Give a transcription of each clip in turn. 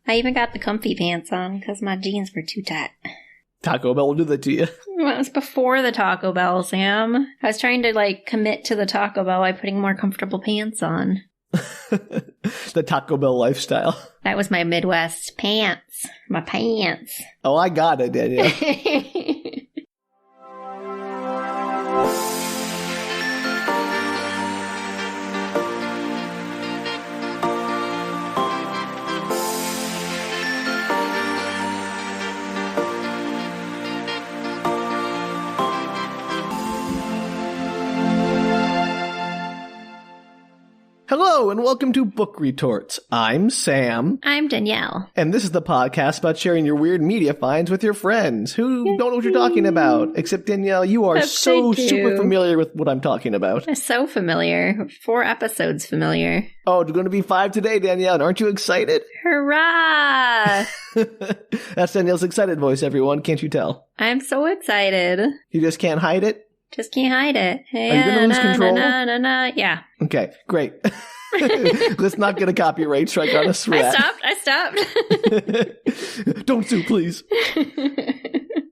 I even got the comfy pants on because my jeans were too tight. Taco Bell will do that to you. Well, it was before the Taco Bell, Sam. I was trying to, commit to the Taco Bell by putting more comfortable pants on. The Taco Bell lifestyle. That was my Midwest pants. My pants. Oh, I got it, Danielle. Hello, and welcome to Book Retorts. I'm Sam. I'm Danielle. And this is the podcast about sharing your weird media finds with your friends who don't know what you're talking about. Except, Danielle, you are so super familiar with what I'm talking about. I'm so familiar. 4 episodes familiar. Oh, it's going to be 5 today, Danielle. Aren't you excited? Hurrah! That's Danielle's excited voice, everyone. Can't you tell? I'm so excited. You just can't hide it? Just can't hide it. Are you going to lose control? Yeah. Okay, great. Let's not get a copyright strike on us for that. I stopped. Don't sue, please.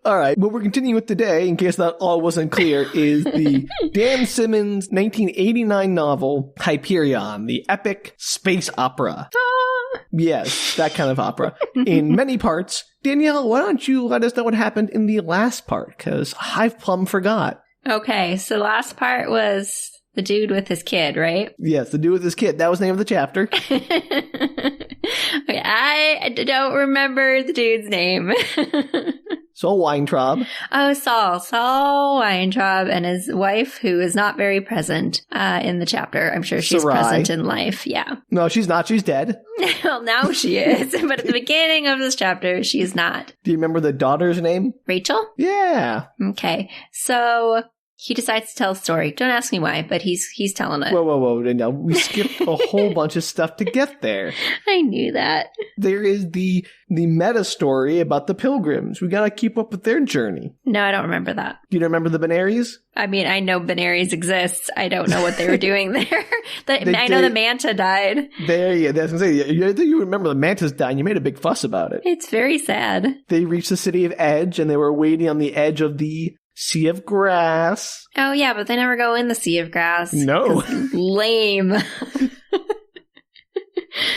All right, what we're continuing with today, in case that all wasn't clear, is the Dan Simmons 1989 novel, Hyperion, the epic space opera. Yes, that kind of opera. In many parts. Danielle, why don't you let us know what happened in the last part, because I've plumb forgot. Okay, so last part was the dude with his kid, right? Yes, the dude with his kid. That was the name of the chapter. Okay, I don't remember the dude's name. Saul Weintraub. Oh, Saul Weintraub and his wife, who is not very present in the chapter. I'm sure she's present in life, yeah. No, she's not. She's dead. Well, now she is. But at the beginning of this chapter, she's not. Do you remember the daughter's name? Rachel? Yeah. Okay, so he decides to tell a story. Don't ask me why, but he's telling it. Whoa. Now, we skipped a whole bunch of stuff to get there. I knew that. There is the meta story about the pilgrims. We got to keep up with their journey. No, I don't remember that. You don't remember the Benaries? I mean, I know Benaries exists. I don't know what they were doing there. I know the manta died. That's what I'm saying. You remember the mantas dying. You made a big fuss about it. It's very sad. They reached the city of Edge, and they were waiting on the edge of the Sea of Grass. Oh, yeah, but they never go in the Sea of Grass. No. Lame.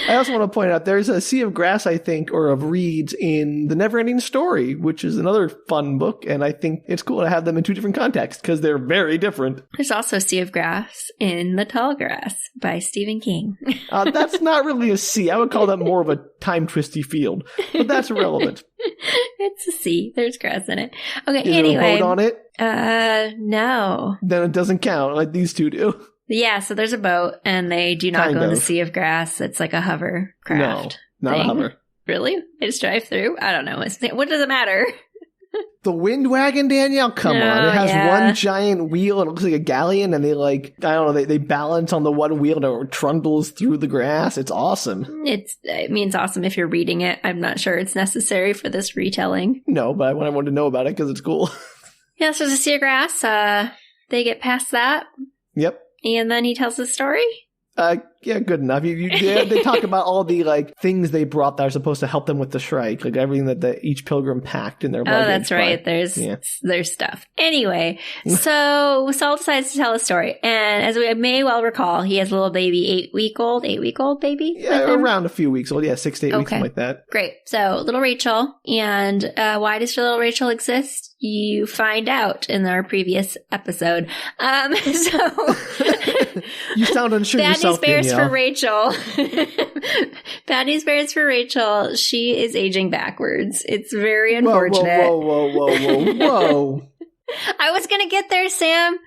I also want to point out there's a Sea of Grass, I think, or of reeds in The Neverending Story, which is another fun book, and I think it's cool to have them in 2 different contexts because they're very different. There's also a Sea of Grass in The Tall Grass by Stephen King. That's not really a sea. I would call that more of a time-twisty field, but that's irrelevant. It's a sea. There's grass in it. Okay, Is anyway. there a boat on it? No. Then it doesn't count like these two do. Yeah, so there's a boat, and they do not go in the Sea of Grass. It's like a hovercraft. No, not thing. a hover. Really? They just drive through? I don't know. What does it matter? The windwagon, Danielle? Come on. It has one giant wheel, and it looks like a galleon, and they balance on the one wheel, and it trundles through the grass. It's awesome. It means awesome if you're reading it. I'm not sure it's necessary for this retelling. No, but I wanted to know about it because it's cool. Yeah, so there's a Sea of Grass. They get past that. Yep. And then he tells the story? Yeah, good enough. They talk about all the things they brought that are supposed to help them with the Shrike, like everything that each pilgrim packed in their luggage. Oh, that's right. There's stuff. Anyway, so Saul decides to tell a story, and as we may well recall, he has a little baby, 8-week-old baby. Yeah, around a few weeks old. Yeah, 6 to 8 weeks, something like that. Great. So little Rachel, and why does little Rachel exist? You find out in our previous episode. So you sound unsure Bad yourself, news bears Danielle. for Rachel. Bad news bears for Rachel. She is aging backwards. It's very unfortunate. Whoa. I was going to get there, Sam.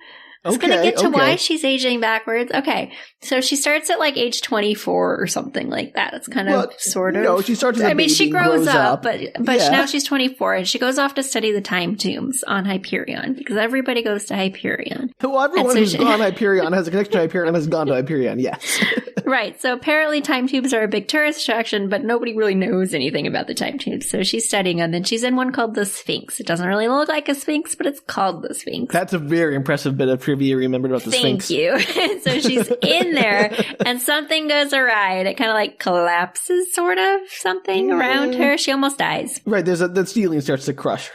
I was going to get to why she's aging backwards. Okay. So she starts at age 24 or something like that. It's kind of sort of. No, she starts as a baby. She grows up, but now she's 24 and she goes off to study the time tombs on Hyperion because everybody goes to Hyperion. Well, everyone who's gone to Hyperion has a connection to Hyperion and has gone to Hyperion, yes. Right. So apparently time tubes are a big tourist attraction, but nobody really knows anything about the time tubes. So she's studying them, and she's in one called the Sphinx. It doesn't really look like a Sphinx, but it's called the Sphinx. That's a very impressive bit of trivia trivia remembered about the Sphinx. Thank you. So she's in there, and something goes awry, and it kind of like collapses, sort of, something around her. She almost dies. Right, the ceiling starts to crush.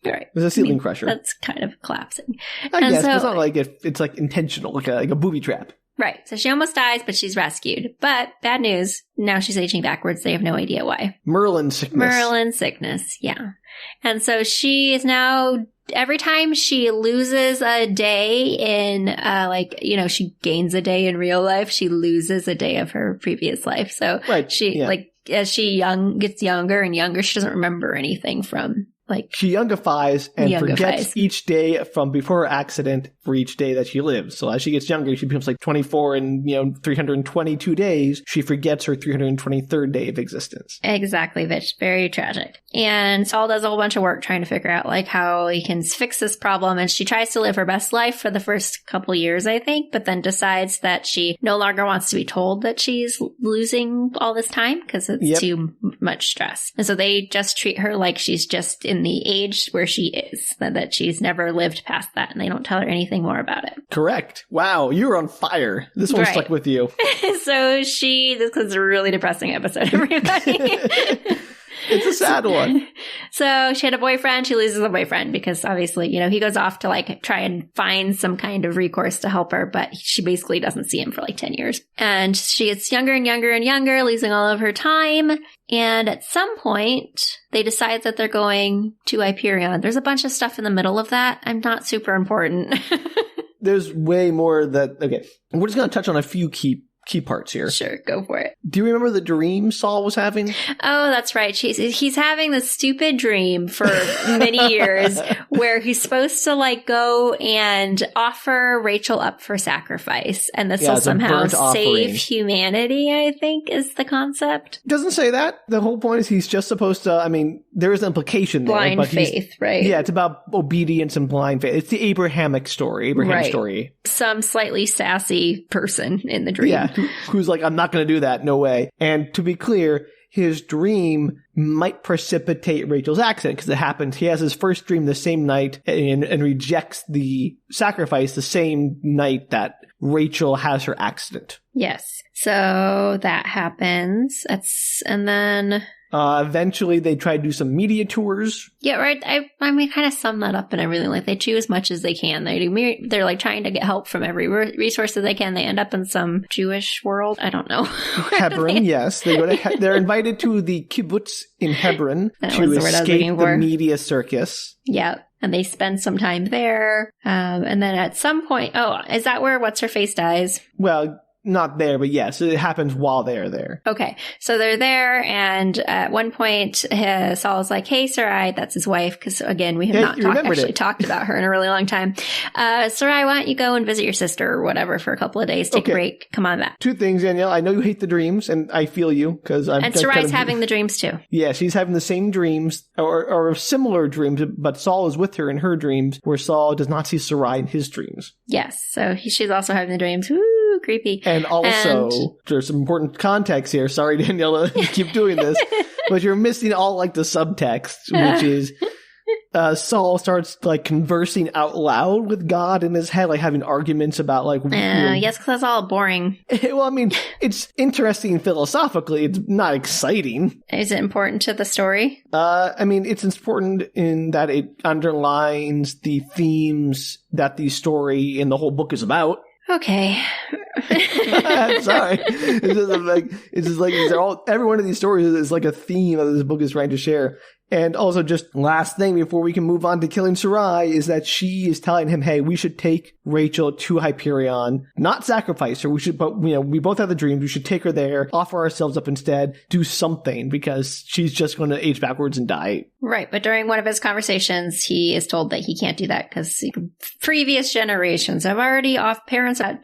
Right. There's a ceiling crusher. That's kind of collapsing. I guess, but it's not like it's like intentional, like a booby trap. Right. So she almost dies, but she's rescued. But bad news, now she's aging backwards. They have no idea why. Merlin sickness, yeah. And so she is now, every time she loses a day in, she gains a day in real life, she loses a day of her previous life. So as she gets younger and younger, she doesn't remember anything from she youngifies and forgets each day from before her accident for each day that she lives. So as she gets younger, she becomes 24 and 322 days. She forgets her 323rd day of existence. Exactly, Vitch. Very tragic. And Saul does a whole bunch of work trying to figure out how he can fix this problem. And she tries to live her best life for the first couple years, I think, but then decides that she no longer wants to be told that she's losing all this time because it's too much stress. And so they just treat her like she's just in the age where she is, that she's never lived past that, and they don't tell her anything more about it. Correct. Wow, you're on fire. This one stuck with you. So this is a really depressing episode, everybody. It's a sad one. So she had a boyfriend. She loses a boyfriend because obviously, he goes off to try and find some kind of recourse to help her, but she basically doesn't see him for 10 years. And she gets younger and younger and younger, losing all of her time. And at some point, they decide that they're going to Hyperion. There's a bunch of stuff in the middle of that. I'm not super important. There's way more that, okay. We're just going to touch on a few key parts here. Sure, go for it. Do you remember the dream Saul was having? Oh, that's right. He's having this stupid dream for many years where he's supposed to go and offer Rachel up for sacrifice. And this will somehow save humanity, I think, is the concept. It doesn't say that. The whole point is he's just supposed to, there is an implication there. Blind faith, right? Yeah, it's about obedience and blind faith. It's the Abraham story. Some slightly sassy person in the dream. Yeah. Who's I'm not going to do that. No way. And to be clear, his dream might precipitate Rachel's accident because it happens. He has his first dream the same night and rejects the sacrifice the same night that Rachel has her accident. Yes. So that happens. And then eventually they try to do some media tours. Yeah, right. I kind of sum that up in everything. They do as much as they can. They're trying to get help from every resource that they can. They end up in some Jewish world. I don't know. Hebron, yes. They're invited to the kibbutz in Hebron to escape the media circus. Yeah. And they spend some time there. And then at some point, is that where What's-Her-Face dies? Well, not there, but yes, it happens while they're there. Okay, so they're there, and at one point, Saul's like, "Hey, Sarai," that's his wife, because again, we have not talked about her in a really long time. Sarai, why don't you go and visit your sister or whatever for a couple of days? Take a break. Come on back. Two things, Danielle. I know you hate the dreams, and I feel you because I'm. And Sarai's having the dreams too. Yeah, she's having the same dreams or similar dreams, but Saul is with her in her dreams, where Saul does not see Sarai in his dreams. Yes, so she's also having the dreams. Woo! Creepy. And also, there's some important context here. Sorry, Daniela, keep doing this. But you're missing all the subtext, which is Saul starts conversing out loud with God in his head, having arguments about yes, because that's all boring. Well, it's interesting philosophically. It's not exciting. Is it important to the story? It's important in that it underlines the themes that the story in the whole book is about. Okay. I'm sorry. Every one of these stories is a theme that this book is trying to share. And also, just last thing before we can move on to killing Sarai is that she is telling him, "Hey, we should take Rachel to Hyperion, not sacrifice her. We both have the dreams. We should take her there, offer ourselves up instead, do something because she's just going to age backwards and die." Right, but during one of his conversations, he is told that he can't do that because previous generations have already parents had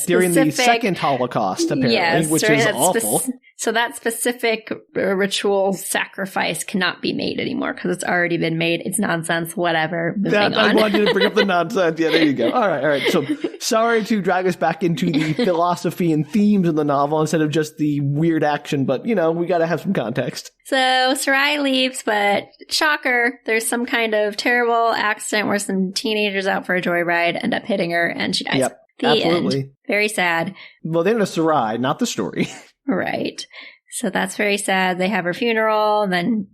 during the second Holocaust, apparently, which is awful. So that specific ritual sacrifice cannot be made anymore because it's already been made. It's nonsense, whatever. Moving on. I wanted to bring up the nonsense. Yeah, there you go. All right. So sorry to drag us back into the philosophy and themes of the novel instead of just the weird action, but, we got to have some context. So Sarai leaves, but shocker, there's some kind of terrible accident where some teenagers out for a joyride end up hitting her and she dies. Yep, the absolutely. End. Very sad. Well, they're in a Sarai, not the story. Right. So that's very sad. They have her funeral, then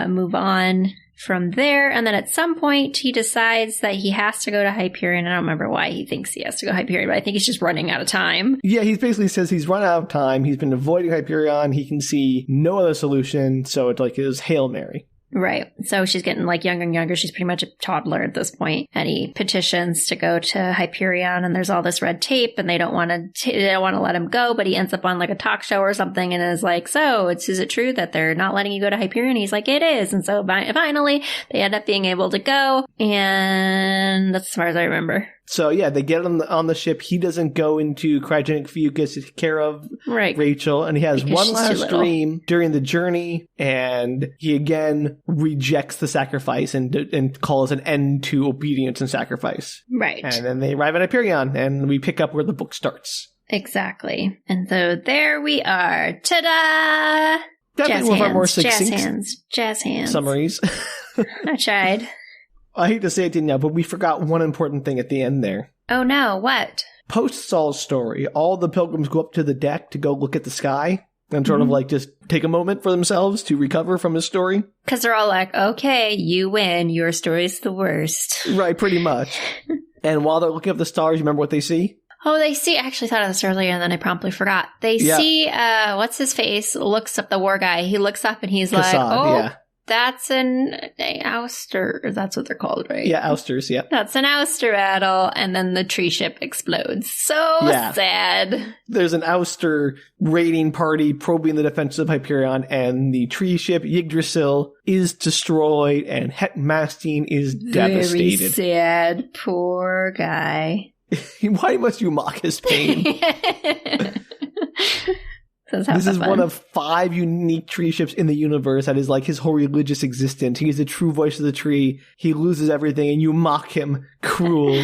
move on from there. And then at some point, he decides that he has to go to Hyperion. I don't remember why he thinks he has to go to Hyperion, but I think he's just running out of time. Yeah, he basically says he's run out of time. He's been avoiding Hyperion. He can see no other solution. So it's like his Hail Mary. Right. So she's getting like younger and younger. She's pretty much a toddler at this point. And he petitions to go to Hyperion, and there's all this red tape, and they don't want to let him go, but he ends up on like a talk show or something and is like, so is it true that they're not letting you go to Hyperion? He's like, it is. And so finally they end up being able to go. And that's as far as I remember. So, yeah, they get on the ship. He doesn't go into cryogenic fucus to take care of Rachel. And he has one last dream during the journey. And he again rejects the sacrifice and calls an end to obedience and sacrifice. Right. And then they arrive at Hyperion. And we pick up where the book starts. Exactly. And so there we are. Ta-da! Definitely one of our more succinct Jazz hands. Summaries. I tried. I hate to say it, Danielle, but we forgot one important thing at the end there. Oh no, what? Post Saul's story, all the pilgrims go up to the deck to go look at the sky and sort of like just take a moment for themselves to recover from his story. Because they're all like, okay, you win. Your story's the worst. Right, pretty much. And while they're looking at the stars, you remember what they see? Oh, they see, I actually thought of this earlier and then I promptly forgot. They see, what's his face, looks up, the war guy. He looks up and he's like, oh. That's an ouster. That's what they're called, right? Yeah, ousters, yeah. That's an ouster battle, and then the tree ship explodes. So sad. There's an ouster raiding party probing the defenses of Hyperion, and the tree ship Yggdrasil is destroyed, and Het Masteen is devastated. Very sad. Poor guy. Why must you mock his pain? This is one of 5 unique tree ships in the universe that is like his whole religious existence. He's the true voice of the tree. He loses everything and you mock him. Cruel.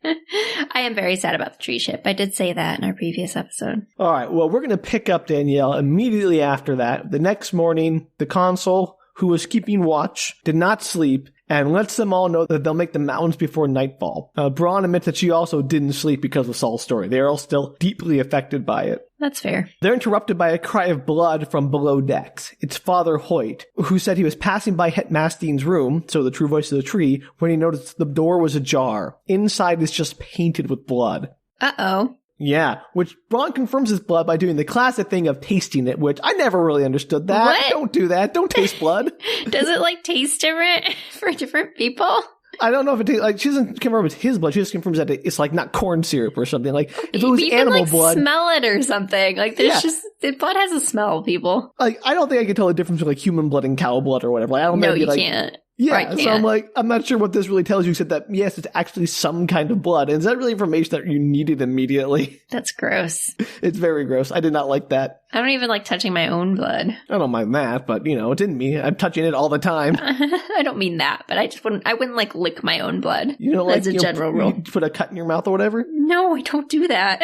I am very sad about the tree ship. I did say that in our previous episode. All right. Well, we're going to pick up Danielle immediately after that. The next morning, the consul who was keeping watch did not sleep and lets them all know that they'll make the mountains before nightfall. Brawne admits that she also didn't sleep because of Saul's story. They are all still deeply affected by it. That's fair. They're interrupted by a cry of blood from below decks. It's Father Hoyt, who said he was passing by Het Masteen's room, so the true voice of the tree, when he noticed the door was ajar. Inside is just painted with blood. Uh-oh. Yeah, which Brawne confirms his blood by doing the classic thing of tasting it, which I never really understood that. What? Don't do that. Don't taste blood. Does it, like, taste different for different people? I don't know if it tastes, like, she doesn't confirm it's his blood. She just confirms that it's, like, not corn syrup or something. Like, if it was animal blood. Smell it or something. Like, there's the blood has a smell, people. Like, I don't think I can tell the difference between, like, human blood and cow blood or whatever. Like, I don't know. No, you can't. Yeah, so I'm like, I'm not sure what this really tells you, except that, yes, it's actually some kind of blood. And is that really information that you needed immediately? That's gross. It's very gross. I did not like that. I don't even like touching my own blood. I don't mind that, but, it didn't mean I'm touching it all the time. I don't mean that, but I wouldn't, like, lick my own blood. You know, like, as a general rule. You put a cut in your mouth or whatever? No, I don't do that.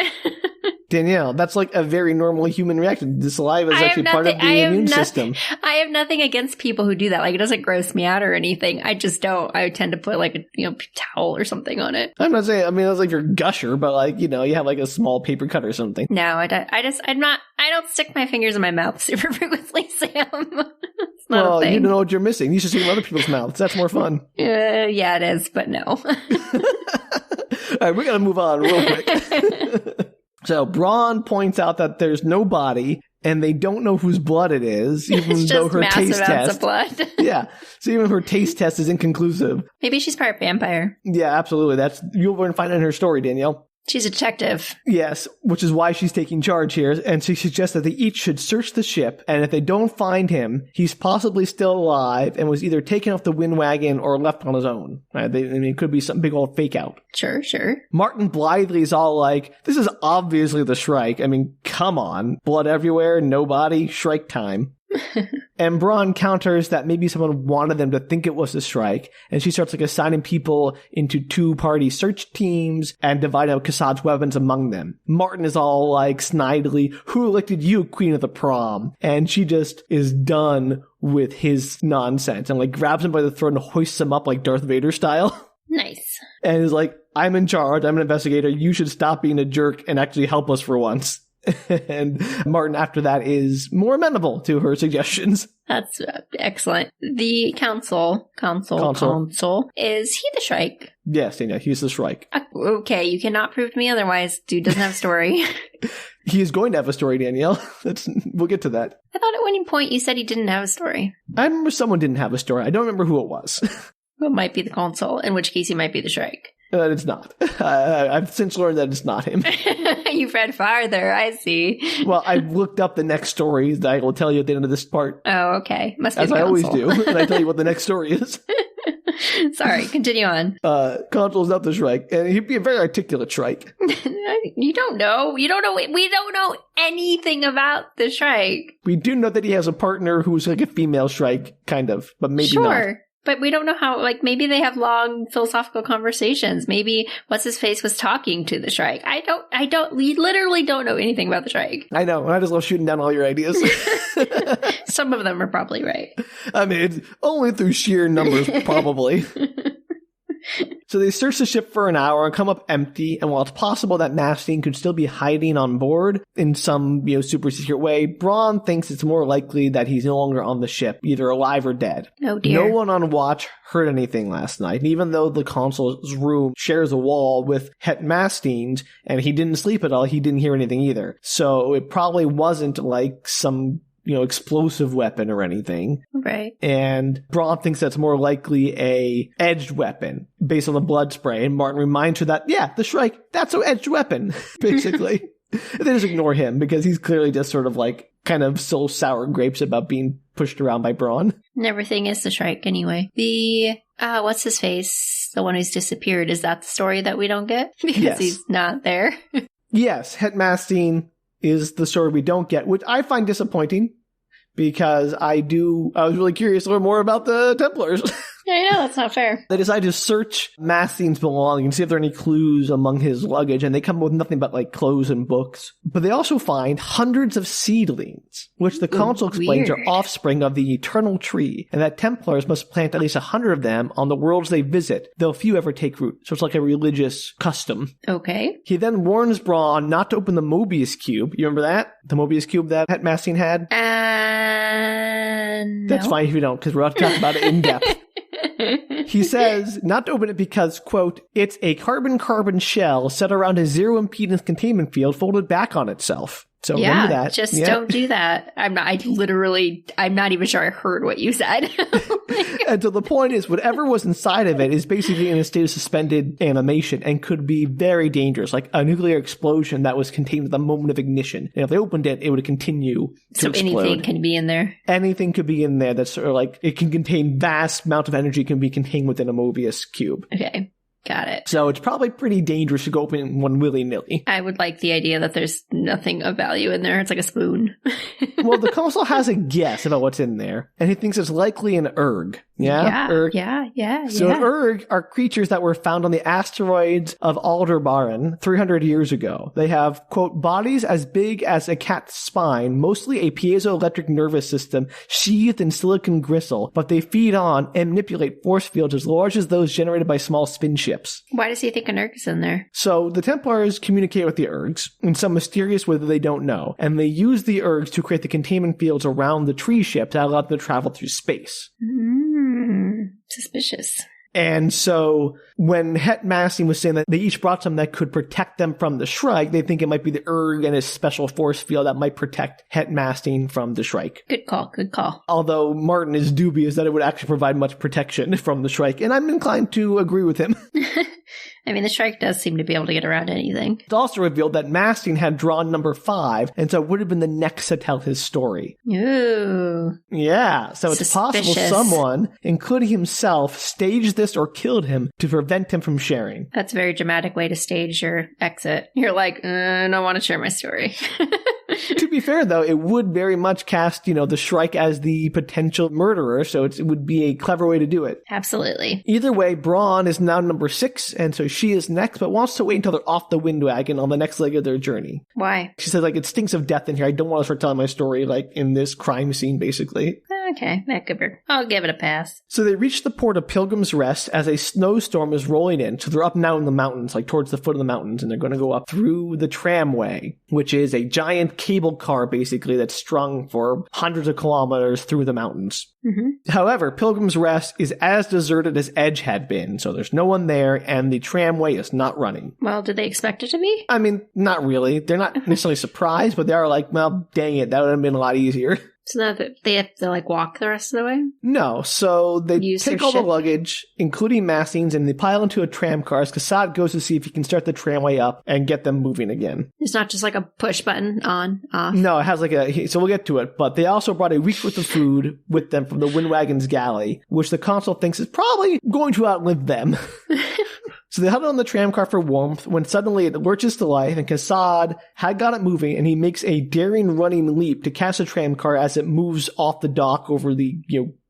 Danielle, that's like a very normal human reaction. The saliva is actually part of the immune system. I have nothing against people who do that. Like, it doesn't gross me out or anything. I just don't. I tend to put like a towel or something on it. I'm not saying. I mean, that's like your gusher, but like you have like a small paper cut or something. No, I don't stick my fingers in my mouth super frequently, Sam. It's not a thing. You don't know what you're missing. You should see in other people's mouths. That's more fun. Yeah, it is, but no. All right, we got to move on real quick. So Brawne points out that there's no body, and they don't know whose blood it is, even though her taste test. Of blood. Yeah, so even her taste test is inconclusive. Maybe she's part vampire. Yeah, absolutely. You'll find it in her story, Danielle. She's a detective. Yes, which is why she's taking charge here, and she suggests that they each should search the ship, and if they don't find him, he's possibly still alive and was either taken off the windwagon or left on his own. Right? It could be some big old fake out. Sure. Martin blithely is all like, this is obviously the Shrike. I mean, come on. Blood everywhere, no body, Shrike time. And Brawne counters that maybe someone wanted them to think it was the Shrike, and she starts assigning people into 2-party search teams and dividing out Kassad's weapons among them. Martin is all snidely, who elected you queen of the prom? And she just is done with his nonsense and grabs him by the throat and hoists him up like Darth Vader style. Nice. And is like, I'm in charge, I'm an investigator, you should stop being a jerk and actually help us for once. And Martin, after that, is more amenable to her suggestions. That's excellent. The council, is he the Shrike? Yes, Danielle, he's the Shrike. Okay, you cannot prove to me otherwise. Dude doesn't have a story. He is going to have a story, Danielle. We'll get to that. I thought at one point you said he didn't have a story. I remember someone didn't have a story. I don't remember who it was. It might be the consul, in which case he might be the Shrike. It's not. I've since learned that it's not him. You've read farther, I see. Well, I looked up the next story that I will tell you at the end of this part. Oh, okay. Must be as I always do, and I tell you what the next story is. Sorry, continue on. Consul's not the Shrike, and he'd be a very articulate Shrike. You don't know. We don't know anything about the Shrike. We do know that he has a partner who's a female Shrike, kind of, but maybe not. Sure. But we don't know how, maybe they have long philosophical conversations. Maybe What's-His-Face was talking to the Shrike. We literally don't know anything about the Shrike. I know, and I just love shooting down all your ideas. Some of them are probably right. I mean, it's only through sheer numbers, probably. So they search the ship for an hour and come up empty, and while it's possible that Masteen could still be hiding on board in some, super secret way, Brawne thinks it's more likely that he's no longer on the ship, either alive or dead. Oh dear. No one on watch heard anything last night, and even though the consul's room shares a wall with Het Masteen's, and he didn't sleep at all, he didn't hear anything either. So it probably wasn't some explosive weapon or anything. Right. And Brawne thinks that's more likely a edged weapon based on the blood spray. And Martin reminds her that, yeah, the Shrike, that's an edged weapon, basically. They just ignore him because he's clearly just sort of kind of so sour grapes about being pushed around by Brawne. And everything is the Shrike anyway. The, What's-His-Face, the one who's disappeared, is that the story that we don't get? Because he's not there. Yes, Het Masteen is the story we don't get, which I find disappointing because I was really curious to learn more about the Templars. Yeah, I know, that's not fair. They decide to search Masteen's belongings and see if there are any clues among his luggage, and they come up with nothing but clothes and books. But they also find hundreds of seedlings, which the consul explains are offspring of the eternal tree, and that Templars must plant at least 100 of them on the worlds they visit, though few ever take root. So it's like a religious custom. Okay. He then warns Brawne not to open the Mobius cube. You remember that? The Mobius cube that Het Masteen had? No. That's fine if you don't, because we're about to talk about it in depth. He says not to open it because, quote, it's a carbon-carbon shell set around a zero-impedance containment field folded back on itself. So remember that. Just don't do that. I'm not even sure I heard what you said. And so the point is, whatever was inside of it is basically in a state of suspended animation and could be very dangerous, like a nuclear explosion that was contained at the moment of ignition. And if they opened it, it would continue to explode. So anything can be in there? Anything could be in there that's sort of it can contain vast amount of energy can be contained within a Mobius cube. Okay. Got it. So it's probably pretty dangerous to go open one willy-nilly. I would like the idea that there's nothing of value in there. It's like a spoon. Well, the consul has a guess about what's in there, and he thinks it's likely an erg. Yeah? Erg. Yeah. So erg are creatures that were found on the asteroids of Aldebaran 300 years ago. They have, quote, bodies as big as a cat's spine, mostly a piezoelectric nervous system sheathed in silicon gristle, but they feed on and manipulate force fields as large as those generated by small spin ships. Why does he think an erg is in there? So the Templars communicate with the ergs in some mysterious way that they don't know, and they use the ergs to create the containment fields around the tree ship that allow them to travel through space. Suspicious. And so when Het Masteen was saying that they each brought something that could protect them from the Shrike, they think it might be the erg and his special force field that might protect Het Masteen from the Shrike. Good call. Although Martin is dubious that it would actually provide much protection from the Shrike, and I'm inclined to agree with him. I mean, the Shrike does seem to be able to get around anything. It's also revealed that Masteen had drawn number 5, and so it would have been the next to tell his story. Ooh. Yeah, so it's Suspicious. possible someone, including himself, staged this or killed him to prevent him from sharing. That's a very dramatic way to stage your exit. You're like, I don't want to share my story. To be fair, though, it would very much cast, the Shrike as the potential murderer, so it would be a clever way to do it. Absolutely. Either way, Brawne is now number 6, and so she is next, but wants to wait until they're off the windwagon on the next leg of their journey. Why? She says, it stinks of death in here. I don't want to start telling my story, in this crime scene, basically. Okay, I'll give it a pass. So they reach the port of Pilgrim's Rest as a snowstorm is rolling in. So they're up now in the mountains, towards the foot of the mountains, and they're going to go up through the tramway, which is a giant cable car, basically, that's strung for hundreds of kilometers through the mountains. Mm-hmm. However, Pilgrim's Rest is as deserted as Edge had been, so there's no one there, and the tramway is not running. Well, did they expect it to be? I mean, not really. They're not necessarily surprised, but they are well, dang it, that would have been a lot easier. So now they have to walk the rest of the way? No, so they take all the luggage, including Masteen's, and they pile into a tram car as Kassad goes to see if he can start the tramway up and get them moving again. It's not just a push button on, off? No, it has so we'll get to it, but they also brought a week's worth of food with them from the Windwagon's galley, which the consul thinks is probably going to outlive them. So they huddle on the tram car for warmth when suddenly it lurches to life and Kassad had got it moving and he makes a daring running leap to catch the tram car as it moves off the dock over the,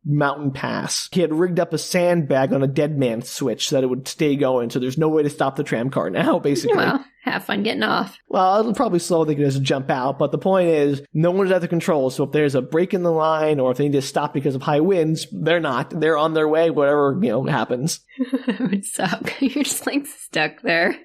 mountain pass. He had rigged up a sandbag on a dead man's switch so that it would stay going, so there's no way to stop the tram car now, basically. Well, have fun getting off. Well, it'll probably slow, they can just jump out, but the point is, no one's at the controls, so if there's a break in the line or if they need to stop because of high winds, they're not. They're on their way, whatever, happens. It would suck. You're just stuck there.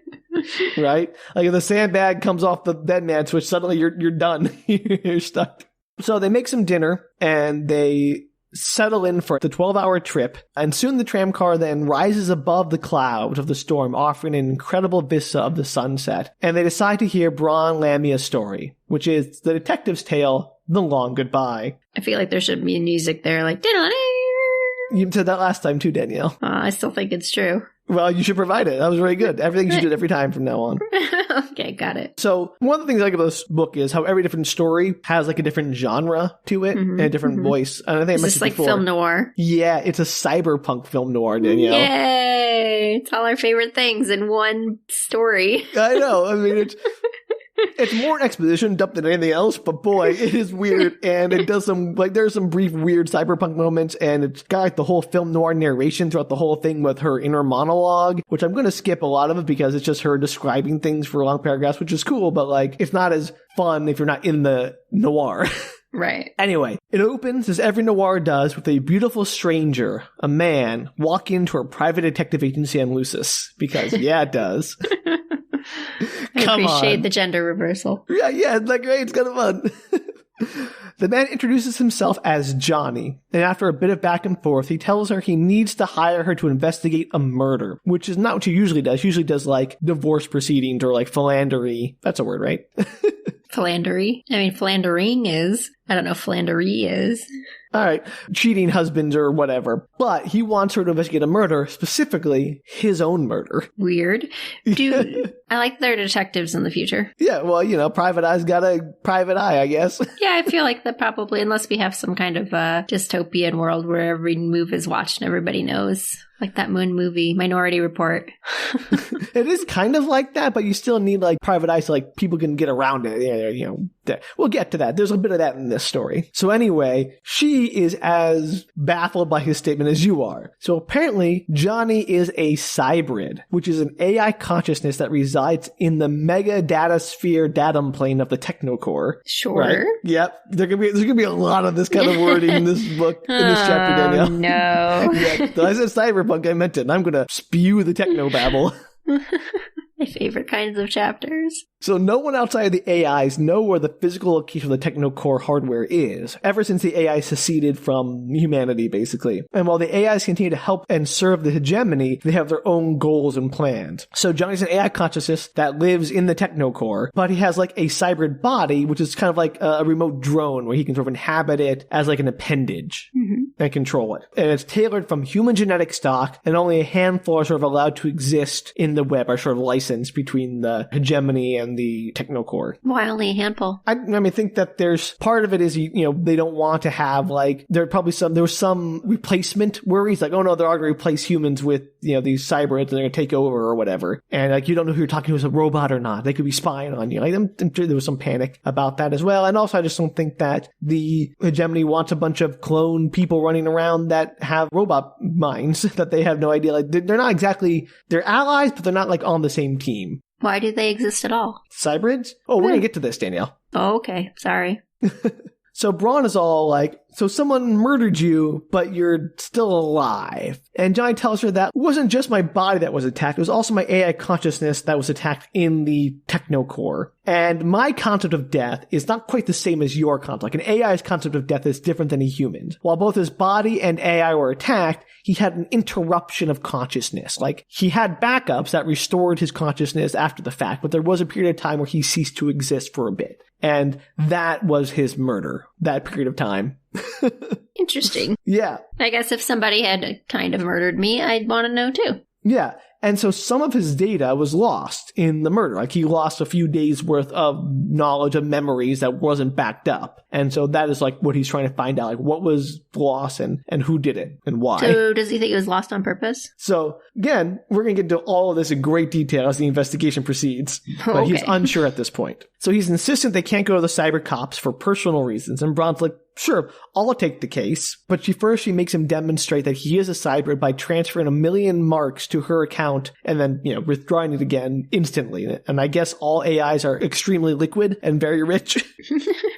Right? If the sandbag comes off the dead man switch, suddenly you're done. You're stuck. So they make some dinner, and they settle in for the 12-hour trip, and soon the tram car then rises above the clouds of the storm, offering an incredible vista of the sunset. And they decide to hear Brawne Lamia's story, which is the detective's tale, The Long Goodbye. I feel like there should be music there, You said that last time too, Danielle. I still think it's true. Well, you should provide it. That was very good. Everything you should do every time from now on. Okay, got it. So one of the things I like about this book is how every different story has a different genre to it and a different voice. And I think I mentioned before. Film noir? Yeah, it's a cyberpunk film noir, Danielle. Yay! It's all our favorite things in one story. I know. I mean, it's more an exposition dump than anything else, but boy, it is weird, and it does some, there's some brief weird cyberpunk moments, and it's got the whole film noir narration throughout the whole thing with her inner monologue, which I'm going to skip a lot of it because it's just her describing things for long paragraphs, which is cool, but it's not as fun if you're not in the noir. Right. Anyway, it opens, as every noir does, with a beautiful stranger, a man, walk into her private detective agency on Lucis, because yeah, it does. I appreciate the gender reversal. Yeah, it's great. It's kind of fun. The man introduces himself as Johnny, and after a bit of back and forth, he tells her he needs to hire her to investigate a murder, which is not what she usually does. She usually does divorce proceedings or philandery. That's a word, right? Philandery? I mean, philandering is. I don't know if philandery is. All right, cheating husbands or whatever. But he wants her to investigate a murder, specifically his own murder. Weird. Dude, I like their detectives in the future. Yeah, well, private eye's got a private eye, I guess. Yeah, I feel like that probably, unless we have some kind of dystopian world where every move is watched and everybody knows. Like that Moon movie, Minority Report. It is kind of like that, but you still need private eyes so people can get around it. Yeah, we'll get to that. There's a bit of that in this story. So anyway, she is as baffled by his statement as you are. So apparently, Johnny is a cybrid, which is an AI consciousness that resides in the mega data sphere datumplane of the TechnoCore. Sure. Right? Yep. There's gonna be a lot of this kind of wording in this book, in this chapter, Danielle. No. Yeah. So I said cyberpunk, I meant it, and I'm gonna spew the technobabble. My favorite kinds of chapters. So no one outside of the AIs know where the physical location of the TechnoCore hardware is, ever since the AI seceded from humanity, basically. And while the AIs continue to help and serve the hegemony, they have their own goals and plans. So Johnny's an AI consciousness that lives in the TechnoCore, but he has like a cybrid body, which is kind of like a remote drone where he can sort of inhabit it as like an appendage and control it. And it's tailored from human genetic stock, and only a handful are sort of allowed to exist in the web, are sort of licensed between the hegemony and the TechnoCore. Why only a handful? I think that there's part of it is, they don't want to have like, there was some replacement worries, like, oh no, they're all going to replace humans with, these cybrids and they're going to take over or whatever. And like, you don't know who you're talking to is a robot or not. They could be spying on you. Like, I'm sure there was some panic about that as well. And also, I just don't think that the hegemony wants a bunch of clone people running around that have robot minds that they have no idea. Like, they're not exactly, they're allies, but they're not like on the same team. Why do they exist at all? Cybrids? Oh, we're going to get to this, Danielle. Oh, okay. Sorry. So Brawne is all like, so someone murdered you, but you're still alive. And Johnny tells her that it wasn't just my body that was attacked, it was also my AI consciousness that was attacked in the TechnoCore. And my concept of death is not quite the same as your concept. Like, an AI's concept of death is different than a human's. While both his body and AI were attacked, he had an interruption of consciousness. Like, he had backups that restored his consciousness after the fact, but there was a period of time where he ceased to exist for a bit. And that was his murder, that period of time. Interesting. Yeah. I guess if somebody had kind of murdered me, I'd want to know too. Yeah. And so some of his data was lost in the murder. Like, he lost a few days worth of knowledge of memories that wasn't backed up. And so that is like what he's trying to find out, like what was lost and who did it and why. So does he think it was lost on purpose? So again, we're going to get into all of this in great detail as the investigation proceeds. But he's unsure at this point. So he's insistent they can't go to the cyber cops for personal reasons. And Brawne's like, sure, I'll take the case. But she makes him demonstrate that he is a cybrid by transferring 1 million marks to her account and then, withdrawing it again instantly. And I guess all AIs are extremely liquid and very rich.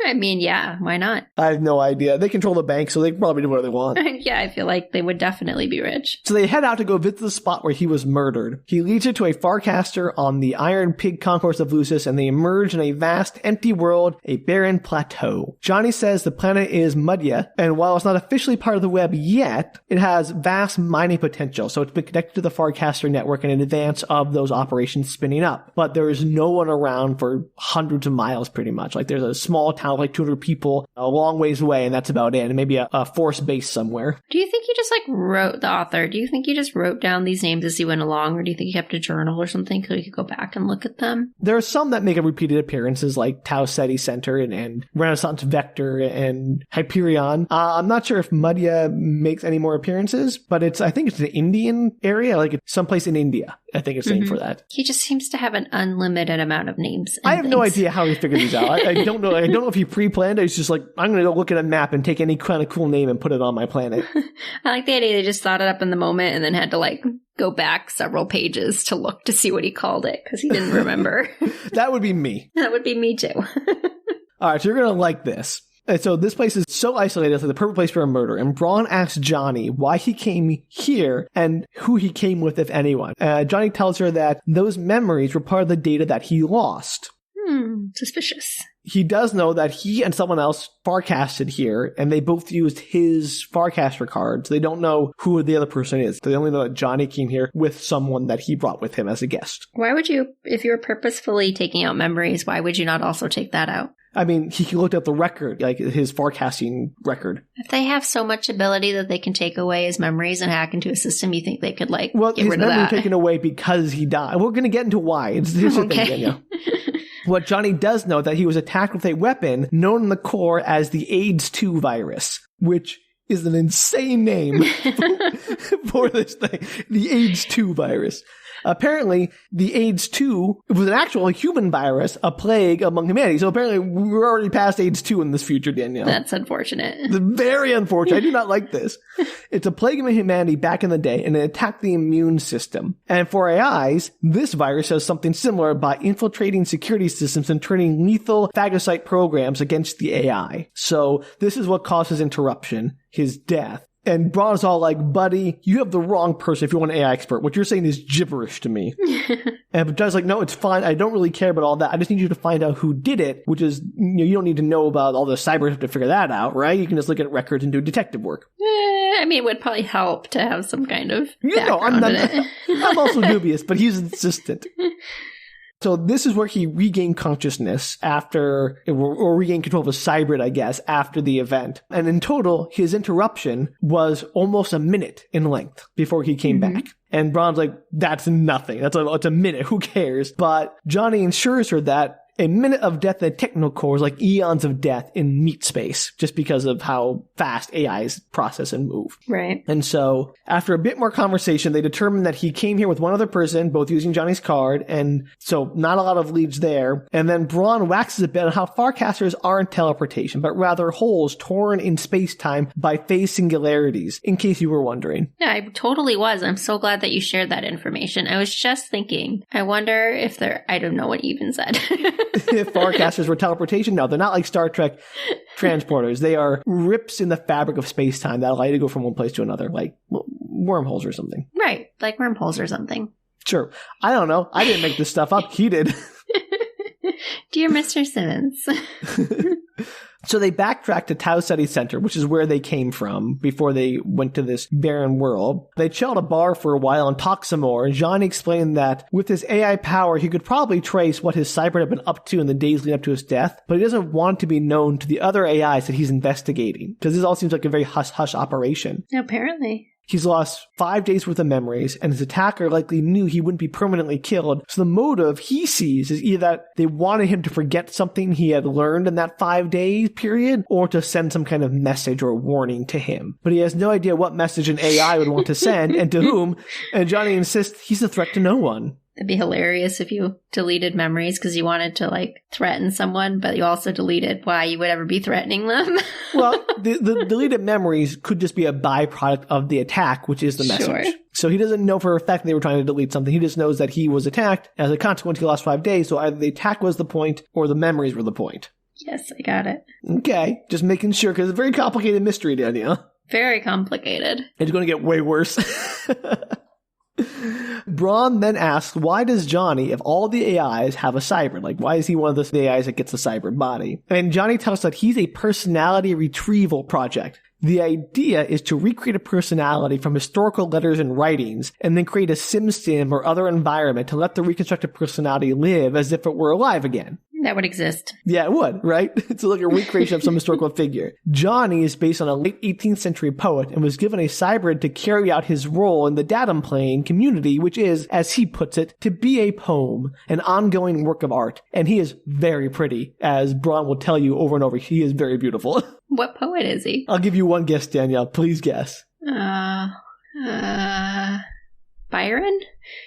I mean, yeah, why not? I have no idea. They control the bank, so they can probably do whatever they want. Yeah, I feel like they would definitely be rich. So they head out to go visit the spot where he was murdered. He leads her to a Farcaster on the Iron Pig Concourse of Lucis, and they emerge in a vast, empty world, a barren plateau. Johnny says the planet is Mudya, and while it's not officially part of the web yet, it has vast mining potential, so it's been connected to the Farcaster network in advance of those operations spinning up. But there is no one around for hundreds of miles, pretty much. Like, there's a small town of like 200 people a long ways away, and that's about it, and maybe a force base somewhere. Do you think he just wrote, the author, do you think he just wrote down these names as he went along, or do you think he kept a journal or something so he could go back and look at them? There are some that make repeated appearances, like Tau Ceti Center and Renaissance Vector and Hyperion. I'm not sure if Mudya makes any more appearances, but I think it's an Indian area, like it's someplace in India. I think it's named for that. He just seems to have an unlimited amount of names. I have no idea how he figured these out. I don't know. I don't know if he pre-planned it. He's just like, I'm going to go look at a map and take any kind of cool name and put it on my planet. I like the idea they just thought it up in the moment and then had to go back several pages to look to see what he called it because he didn't remember. That would be me. That would be me too. All right, so you're going to like this. And so this place is so isolated, it's like the perfect place for a murder. And Brawne asks Johnny why he came here and who he came with, if anyone. Johnny tells her that those memories were part of the data that he lost. Suspicious. He does know that he and someone else farcasted here, and they both used his Farcaster cards. They don't know who the other person is. They only know that Johnny came here with someone that he brought with him as a guest. Why would you, if you were purposefully taking out memories, why would you not also take that out? I mean, he looked at the record, like his forecasting record. If they have so much ability that they can take away his memories and hack into a system, you think they could get rid of that? Well, his memory taken away because he died. We're going to get into why. Here's the thing, Danielle. What Johnny does know that he was attacked with a weapon known in the core as the AIDS-2 virus, which is an insane name for this thing. The AIDS-2 virus. Apparently, the AIDS-2 was an actual human virus, a plague among humanity. So apparently, we're already past AIDS-2 in this future, Danielle. That's unfortunate. It's very unfortunate. I do not like this. It's a plague among humanity back in the day, and it attacked the immune system. And for AIs, this virus does something similar by infiltrating security systems and turning lethal phagocyte programs against the AI. So this is what causes interruption, his death. And Brawne's all like, buddy, you have the wrong person if you want an AI expert. What you're saying is gibberish to me. And Johnny's like, no, it's fine. I don't really care about all that. I just need you to find out who did it, which is, you don't need to know about all the cyber stuff to figure that out, right? You can just look at records and do detective work. I mean, it would probably help to have some kind of background in it. I'm also dubious, but he's insistent. So this is where he regained consciousness after, or regained control of a cybrid, I guess, after the event. And in total, his interruption was almost a minute in length before he came back. And Brawne's like, that's nothing. It's a minute. Who cares? But Johnny assures her that a minute of death at TechnoCore is like eons of death in meat space, just because of how fast AIs process and move. Right. And so, after a bit more conversation, they determined that he came here with one other person, both using Johnny's card, and so not a lot of leads there. And then Brawne waxes a bit on how farcasters aren't teleportation, but rather holes torn in space-time by phase singularities, in case you were wondering. Yeah, I totally was. I'm so glad that you shared that information. I was just thinking, I wonder if I don't know what you even said. If farcasters were teleportation, no, they're not like Star Trek transporters. They are rips in the fabric of space-time that allow you to go from one place to another, like wormholes or something. Right, like wormholes or something. Sure. I don't know. I didn't make this stuff up. He did. Dear Mr. Simmons. So they backtracked to Tau City Center, which is where they came from before they went to this barren world. They chilled at a bar for a while and talked some more. And Johnny explained that with his AI power, he could probably trace what his cyber had been up to in the days leading up to his death, but he doesn't want to be known to the other AIs that he's investigating, because this all seems like a very hush-hush operation. Apparently. He's lost 5 days worth of memories, and his attacker likely knew he wouldn't be permanently killed. So the motive he sees is either that they wanted him to forget something he had learned in that 5-day period, or to send some kind of message or warning to him. But he has no idea what message an AI would want to send, and to whom, and Johnny insists he's a threat to no one. It'd be hilarious if you deleted memories because you wanted to, like, threaten someone, but you also deleted why you would ever be threatening them. Well, the deleted memories could just be a byproduct of the attack, which is the message. Sure. So he doesn't know for a fact they were trying to delete something. He just knows that he was attacked. As a consequence, he lost 5 days, so either the attack was the point or the memories were the point. Yes, I got it. Okay, just making sure, because it's a very complicated mystery, Danielle. Very complicated. It's going to get way worse. Brawne then asks, why does Johnny, if all the AIs have a cybrid? Like, why is he one of the AIs that gets a cybrid body? And Johnny tells us that he's a personality retrieval project. The idea is to recreate a personality from historical letters and writings, and then create a sim or other environment to let the reconstructed personality live as if it were alive again. That would exist. Yeah, it would, right? It's like a recreation of some historical figure. Johnny is based on a late 18th century poet and was given a cybrid to carry out his role in the datumplane community, which is, as he puts it, to be a poem, an ongoing work of art. And he is very pretty, as Brawne will tell you over and over. He is very beautiful. What poet is he? I'll give you one guess, Danielle. Please guess. Byron?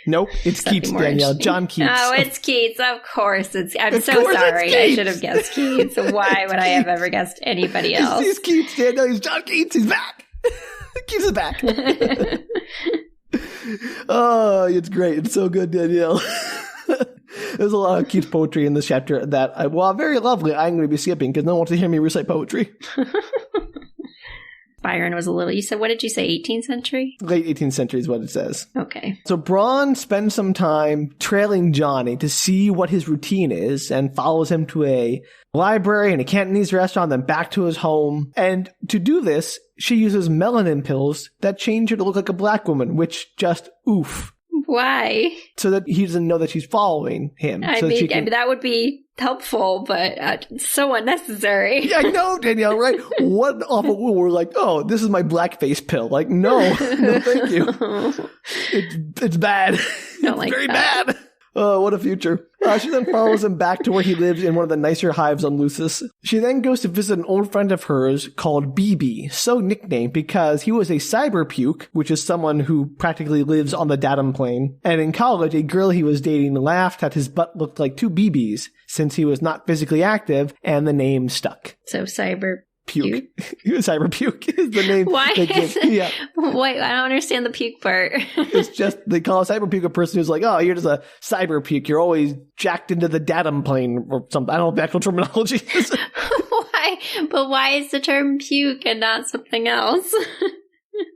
Nope, it's Keats, Danielle. John Keats. Oh, it's Keats. Of course it's... I'm so sorry. I should have guessed Keats. Why would I have ever guessed anybody else? He's Keats, Danielle. He's John Keats. He's back. Keats is back. Oh, it's great. It's so good, Danielle. There's a lot of Keats poetry in this chapter that, while very lovely, I'm going to be skipping because no one wants to hear me recite poetry. Byron was a little... You said, what did you say, 18th century? Late 18th century is what it says. Okay. So Brawne spends some time trailing Johnny to see what his routine is and follows him to a library and a Cantonese restaurant, then back to his home. And to do this, she uses melanin pills that change her to look like a black woman, which just oof. Why? So that he doesn't know that she's following him. I mean, that would be helpful, but so unnecessary. Yeah, I know, Danielle, right? What awful rule. We're like, oh, this is my blackface pill. Like, no, no, thank you. It's bad. Don't like very that. bad. Oh, what a future. She then follows him back to where he lives in one of the nicer hives on Lucis. She then goes to visit an old friend of hers called BB, so nicknamed because he was a cyberpuke, which is someone who practically lives on the datumplane. And in college, a girl he was dating laughed that his butt looked like two BBs since he was not physically active, and the name stuck. So cyberpuke. Cyberpuke is the name. Why is it? Yeah. Wait, I don't understand the puke part. It's just, they call a cyberpuke a person who's like, oh, you're just a cyberpuke. You're always jacked into the datumplane or something. I don't know what the actual terminology is. Why? But why is the term puke and not something else?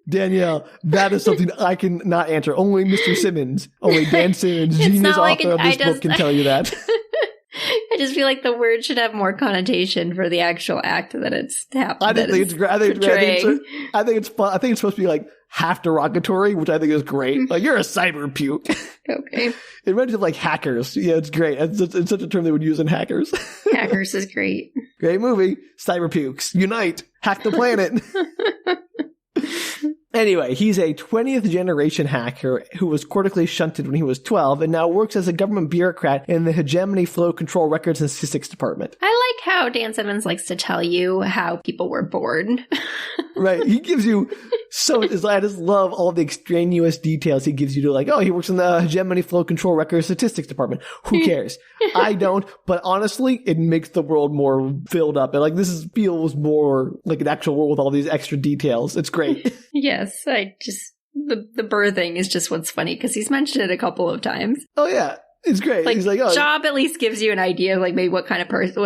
Danielle, that is something I can not answer. Only Mr. Simmons, only Dan Simmons, genius author of this book, can tell you that. I just feel like the word should have more connotation for the actual act that it's happening. I think it's great. I think it's fun. I think it's supposed to be like half derogatory, which I think is great. Like, you're a cyberpuke. Okay. It reminds me of like hackers. Yeah, it's great. It's such a term they would use in hackers. Hackers is great. Great movie. Cyberpukes. Unite. Hack the planet. Anyway, he's a 20th generation hacker who was cortically shunted when he was 12 and now works as a government bureaucrat in the Hegemony Flow Control Records and Statistics Department. I like how Dan Simmons likes to tell you how people were born. Right. He gives you I just love all the extraneous details he gives you to like, oh, he works in the Hegemony Flow Control Records Statistics Department. Who cares? I don't. But honestly, it makes the world more filled up. And like, feels more like an actual world with all these extra details. It's great. Yes. The birthing is just what's funny because he's mentioned it a couple of times. Oh, yeah. It's great. Like, he's like, oh, job at least gives you an idea of like maybe what kind of person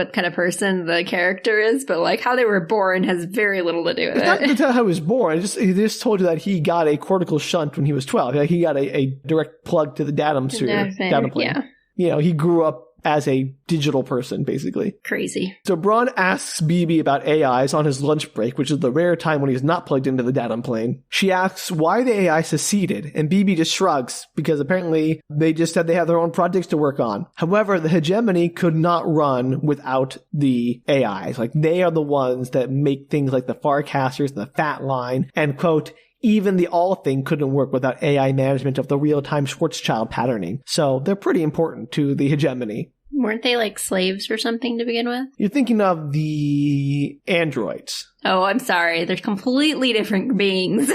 the character is, but like how they were born has very little to do with it. Not to tell how he was born. He just told you that he got a cortical shunt when he was 12. Like, he got a direct plug to the datumplane. Yeah. You know, he grew up as a digital person, basically. Crazy. So Brawne asks BB about AIs on his lunch break, which is the rare time when he's not plugged into the datumplane. She asks why the AI seceded, and BB just shrugs, because apparently they just said they have their own projects to work on. However, the hegemony could not run without the AIs. Like, they are the ones that make things like the Farcasters and the Fat Line, and quote, even the all thing couldn't work without AI management of the real-time Schwarzschild patterning. So they're pretty important to the hegemony. Weren't they like slaves or something to begin with? You're thinking of the androids. Oh, I'm sorry. They're completely different beings.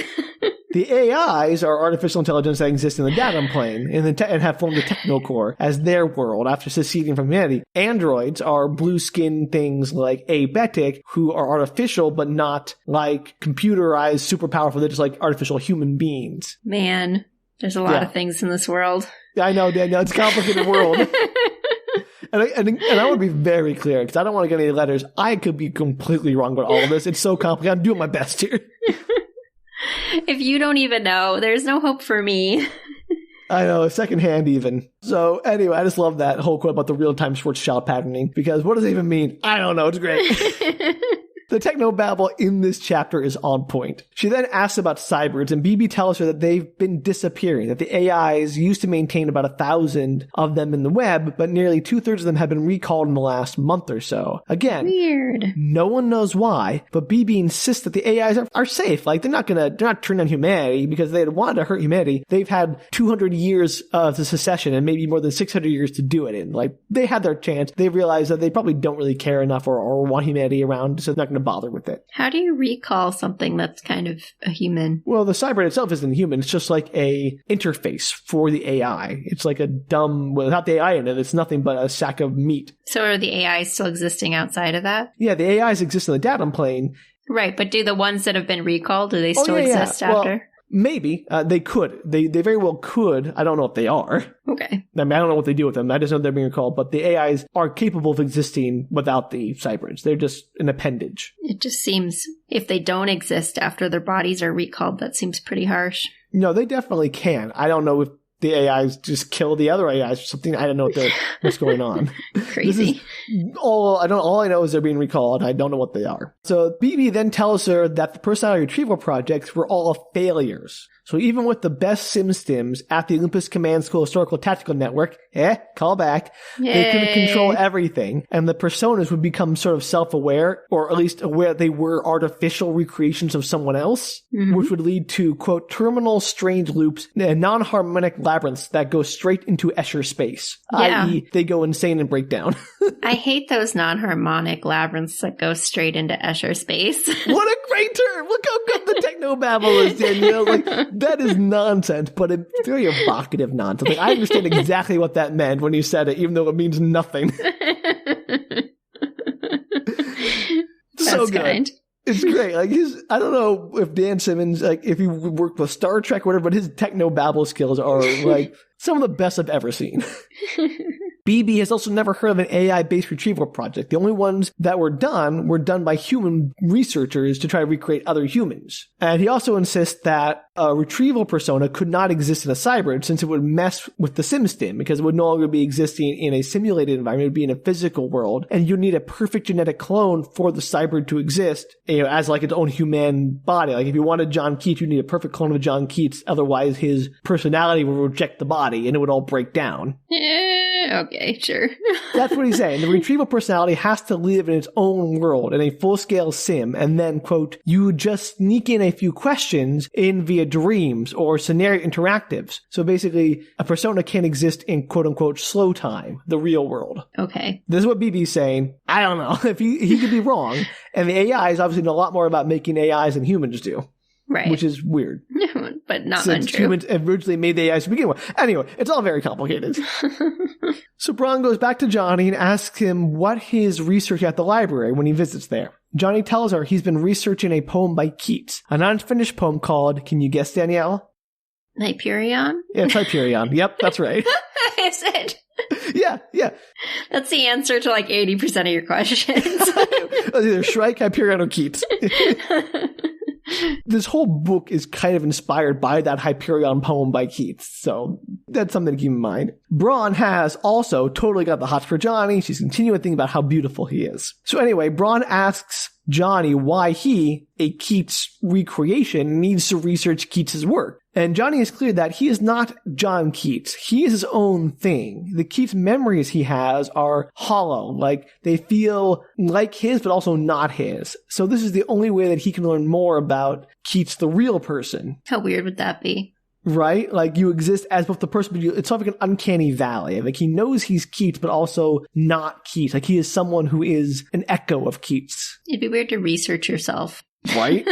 The AIs are artificial intelligence that exist in the datumplane and have formed the TechnoCore as their world after seceding from humanity. Androids are blue-skinned things like abetic who are artificial but not like computerized, super powerful. They're just like artificial human beings. Man, there's a lot of things in this world. I know, Danielle. It's a complicated world. And I want to be very clear because I don't want to get any letters. I could be completely wrong with all of this. It's so complicated. I'm doing my best here. If you don't even know, there's no hope for me. I know, secondhand even. So anyway, I just love that whole quote about the real-time Schwarzschild patterning because what does it even mean? I don't know. It's great. The technobabble in this chapter is on point. She then asks about cybrids, and BB tells her that they've been disappearing, that the AIs used to maintain about 1,000 of them in the web, but nearly 2/3 of them have been recalled in the last month or so. Again, weird. No one knows why, but BB insists that the AIs are safe. Like, they're not turning on humanity because they had wanted to hurt humanity. They've had 200 years of the secession and maybe more than 600 years to do it in. Like, they had their chance. They realized that they probably don't really care enough or want humanity around, so they're not going to bother with it. How do you recall something that's kind of a human? Well, the cybrid itself isn't human. It's just like a interface for the AI. It's like without the AI in it, it's nothing but a sack of meat. So are the AIs still existing outside of that? Yeah, the AIs exist in the datumplane. Right, but do the ones that have been recalled, do they still exist after? Well, maybe. They could. They very well could. I don't know if they are. Okay. I mean, I don't know what they do with them. I just know they're being recalled. But the AIs are capable of existing without the cybrids. They're just an appendage. It just seems, if they don't exist after their bodies are recalled, that seems pretty harsh. No, they definitely can. I don't know if the AIs just kill the other AIs or something. I don't know what's going on. Crazy. All I know is they're being recalled. I don't know what they are. So BB then tells her that the personality retrieval projects were all failures. So even with the best SimStims at the Olympus Command School Historical Tactical Network, call back, they couldn't control everything. And the personas would become sort of self-aware, or at least aware they were artificial recreations of someone else, which would lead to, quote, terminal strange loops and non-harmonic labyrinths that go straight into Escher space, i.e. they go insane and break down. I hate those non-harmonic labyrinths that go straight into Escher space. What a great term! Look how good the technobabble is, Danielle. Like, that is nonsense, but it's very evocative nonsense. Like, I understand exactly what that meant when you said it, even though it means nothing. So good. Kind. It's great. Like, I don't know if Dan Simmons, like, if he worked with Star Trek or whatever, but his technobabble skills are, like, some of the best I've ever seen. BB has also never heard of an AI-based retrieval project. The only ones that were done by human researchers to try to recreate other humans. And he also insists that a retrieval persona could not exist in a cybrid since it would mess with the SimStim because it would no longer be existing in a simulated environment. It would be in a physical world. And you need a perfect genetic clone for the cybrid to exist, as like its own human body. Like if you wanted John Keats, you need a perfect clone of John Keats. Otherwise, his personality would reject the body and it would all break down. Okay, sure. That's what he's saying. The retrieval personality has to live in its own world in a full-scale sim, and then, quote, you just sneak in a few questions in via dreams or scenario interactives. So basically, a persona can't exist in quote-unquote slow time, the real world. Okay. This is what BB's saying. I don't know. If he could be wrong. And the AIs obviously know a lot more about making AIs than humans do. Right. Which is weird. But not Since untrue. humans originally made the AIs to begin with. Anyway, it's all very complicated. So Brawne goes back to Johnny and asks him what his research at the library when he visits there. Johnny tells her he's been researching a poem by Keats, an unfinished poem called, can you guess, Danielle? Hyperion? Yeah, it's Hyperion. Yep, that's right. Is it? Yeah. That's the answer to like 80% of your questions. Either Shrike, Hyperion, or Keats. This whole book is kind of inspired by that Hyperion poem by Keats, so that's something to keep in mind. Brawne has also totally got the hots for Johnny. She's continuing to think about how beautiful he is. So anyway, Brawne asks Johnny why he, a Keats recreation, needs to research Keats's work. And Johnny is clear that he is not John Keats. He is his own thing. The Keats memories he has are hollow, like they feel like his, but also not his. So this is the only way that he can learn more about Keats, the real person. How weird would that be? Right? Like you exist as both the person, but it's sort of like an uncanny valley. Like he knows he's Keats, but also not Keats. Like he is someone who is an echo of Keats. It'd be weird to research yourself. Right?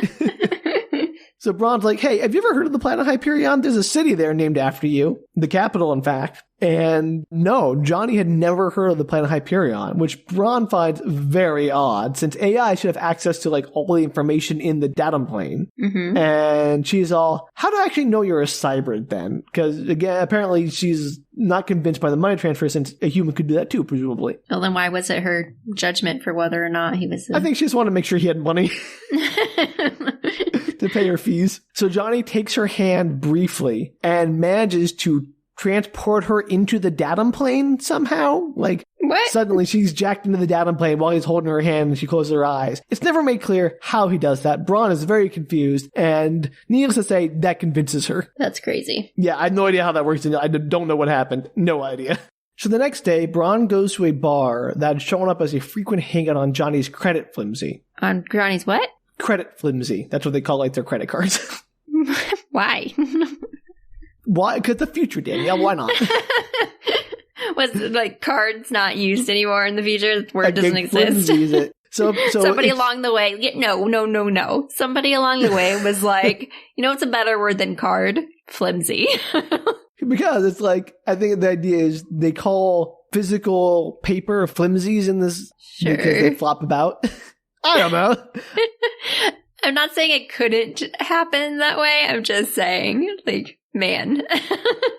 So Brawne's like, hey, have you ever heard of the planet Hyperion? There's a city there named after you. The capital, in fact. And no, Johnny had never heard of the planet Hyperion, which Brawne finds very odd, since AI should have access to like all the information in the datumplane. Mm-hmm. And she's all, how do I actually know you're a cybrid then? Because again, apparently she's not convinced by the money transfer, since a human could do that too, presumably. Well, then why was it her judgment for whether or not he was I think she just wanted to make sure he had money to pay her fees. So Johnny takes her hand briefly and manages to transport her into the datumplane somehow. Like, what? Suddenly she's jacked into the datumplane while he's holding her hand and she closes her eyes. It's never made clear how he does that. Brawne is very confused, and needless to say, that convinces her. That's crazy. Yeah, I have no idea how that works. I don't know what happened. No idea. So the next day, Brawne goes to a bar that had shown up as a frequent hangout on Johnny's credit flimsy. On Johnny's what? Credit flimsy. That's what they call like their credit cards. Why? Why? Because the future, Danielle. Why not? Was like cards not used anymore in the future? The word doesn't exist. It. So somebody along the way, no. Somebody along the way was like, it's a better word than card? Flimsy. Because it's like, I think the idea is they call physical paper flimsies in this because they flop about. I don't know. I'm not saying it couldn't happen that way. I'm just saying, like, man.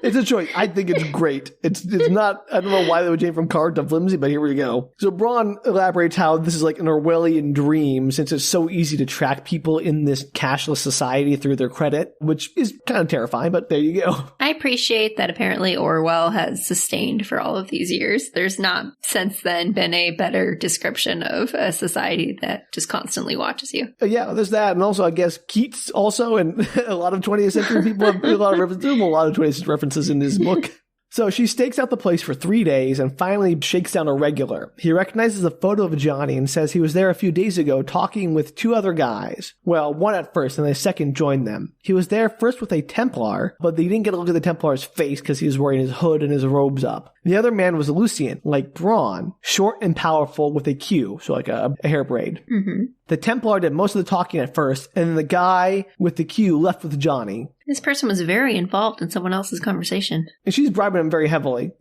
It's a choice. I think it's great. It's not, I don't know why they would change from card to flimsy, but here we go. So Brawne elaborates how this is like an Orwellian dream, since it's so easy to track people in this cashless society through their credit, which is kind of terrifying, but there you go. I appreciate that apparently Orwell has sustained for all of these years. There's not since then been a better description of a society that just constantly watches you. Yeah, there's that. And also, I guess Keats also, and a lot of 20th century people have a lot of references. There's a lot of 20th century references in this book. So she stakes out the place for 3 days and finally shakes down a regular. He recognizes a photo of Johnny and says he was there a few days ago talking with 2 other guys. Well, one at first and the second joined them. He was there first with a Templar, but they didn't get a look at the Templar's face because he was wearing his hood and his robes up. The other man was a Lucian, like Brawne, short and powerful with a queue, so like a hair braid. Mm-hmm. The Templar did most of the talking at first, and then the guy with the queue left with Johnny. This person was very involved in someone else's conversation. And she's bribing him very heavily.